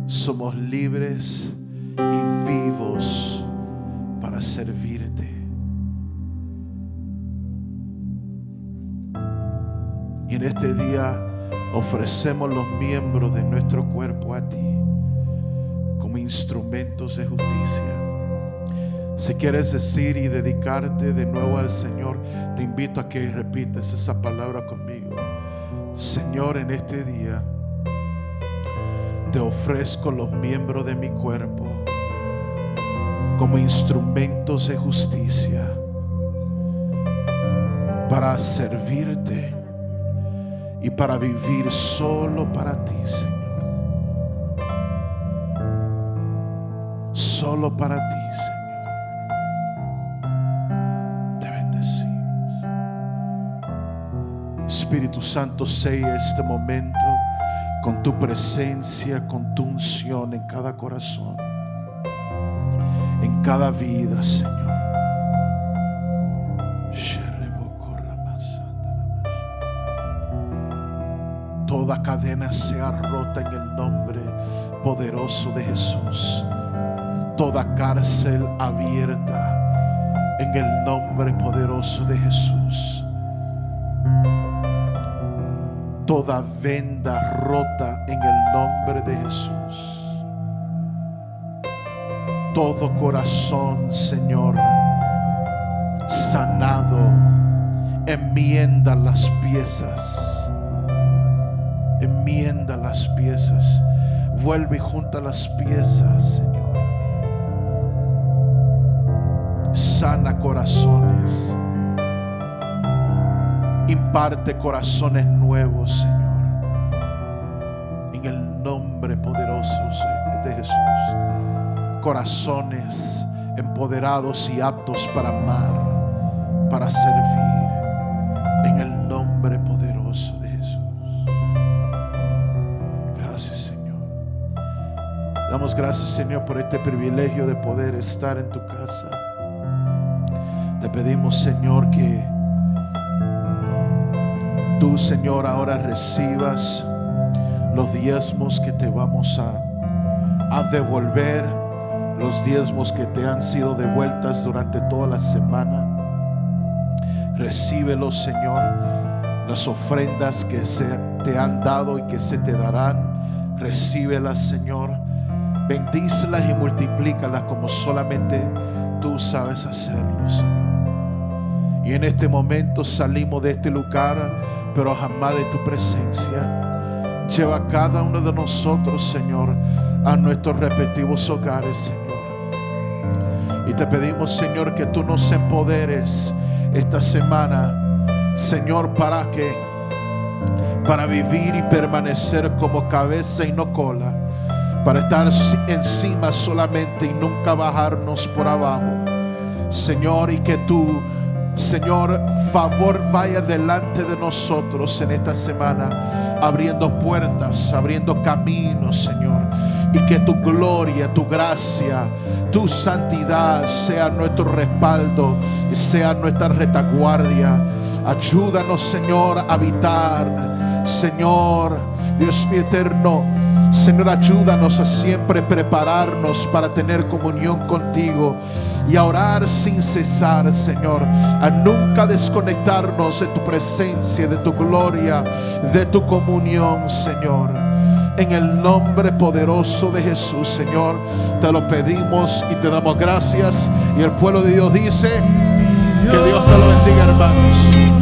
Somos libres y vivos para servirte. Y en este día ofrecemos los miembros de nuestro cuerpo a ti como instrumentos de justicia. Si quieres decir y dedicarte de nuevo al Señor, te invito a que repitas esa palabra conmigo. Señor, en este día te ofrezco los miembros de mi cuerpo como instrumentos de justicia para servirte y para vivir solo para ti, Señor. Solo para ti, Señor. Te bendecimos. Espíritu Santo, sella este momento con tu presencia, con tu unción en cada corazón, en cada vida, Señor. Toda cadena sea rota en el nombre poderoso de Jesús. Toda cárcel abierta en el nombre poderoso de Jesús. Toda venda rota en el nombre de Jesús. Todo corazón, Señor, sanado, enmienda las piezas. Enmienda las piezas. Vuelve y junta las piezas, Señor. Sana corazones. Imparte corazones nuevos, Señor. En el nombre poderoso de Jesús. Corazones empoderados y aptos para amar, para servir. En el nombre poderoso de Jesús. Gracias, Señor. Damos gracias, Señor, por este privilegio de poder estar en tu casa. Te pedimos, Señor, que tú, Señor, ahora recibas los diezmos que te vamos a devolver, los diezmos que te han sido devueltas durante toda la semana. Recíbelos, Señor, las ofrendas que se te han dado y que se te darán. Recíbelas, Señor. Bendícelas y multiplícalas como solamente tú sabes hacerlo, Señor. Y en este momento salimos de este lugar, pero jamás de tu presencia. Lleva a cada uno de nosotros, Señor, a nuestros respectivos hogares, Señor. Y te pedimos, Señor, que tú nos empoderes esta semana, Señor, para vivir y permanecer como cabeza y no cola, para estar encima solamente y nunca bajarnos por abajo, Señor. Y que tú, Señor, favor vaya delante de nosotros en esta semana, abriendo puertas, abriendo caminos, Señor. Y que tu gloria, tu gracia, tu santidad sea nuestro respaldo y sea nuestra retaguardia. Ayúdanos, Señor, a habitar, Señor, Dios mío eterno. Señor, ayúdanos a siempre prepararnos para tener comunión contigo y a orar sin cesar, Señor, a nunca desconectarnos de tu presencia, de tu gloria, de tu comunión, Señor. En el nombre poderoso de Jesús, Señor, te lo pedimos y te damos gracias. Y el pueblo de Dios dice: que Dios te lo bendiga, hermanos.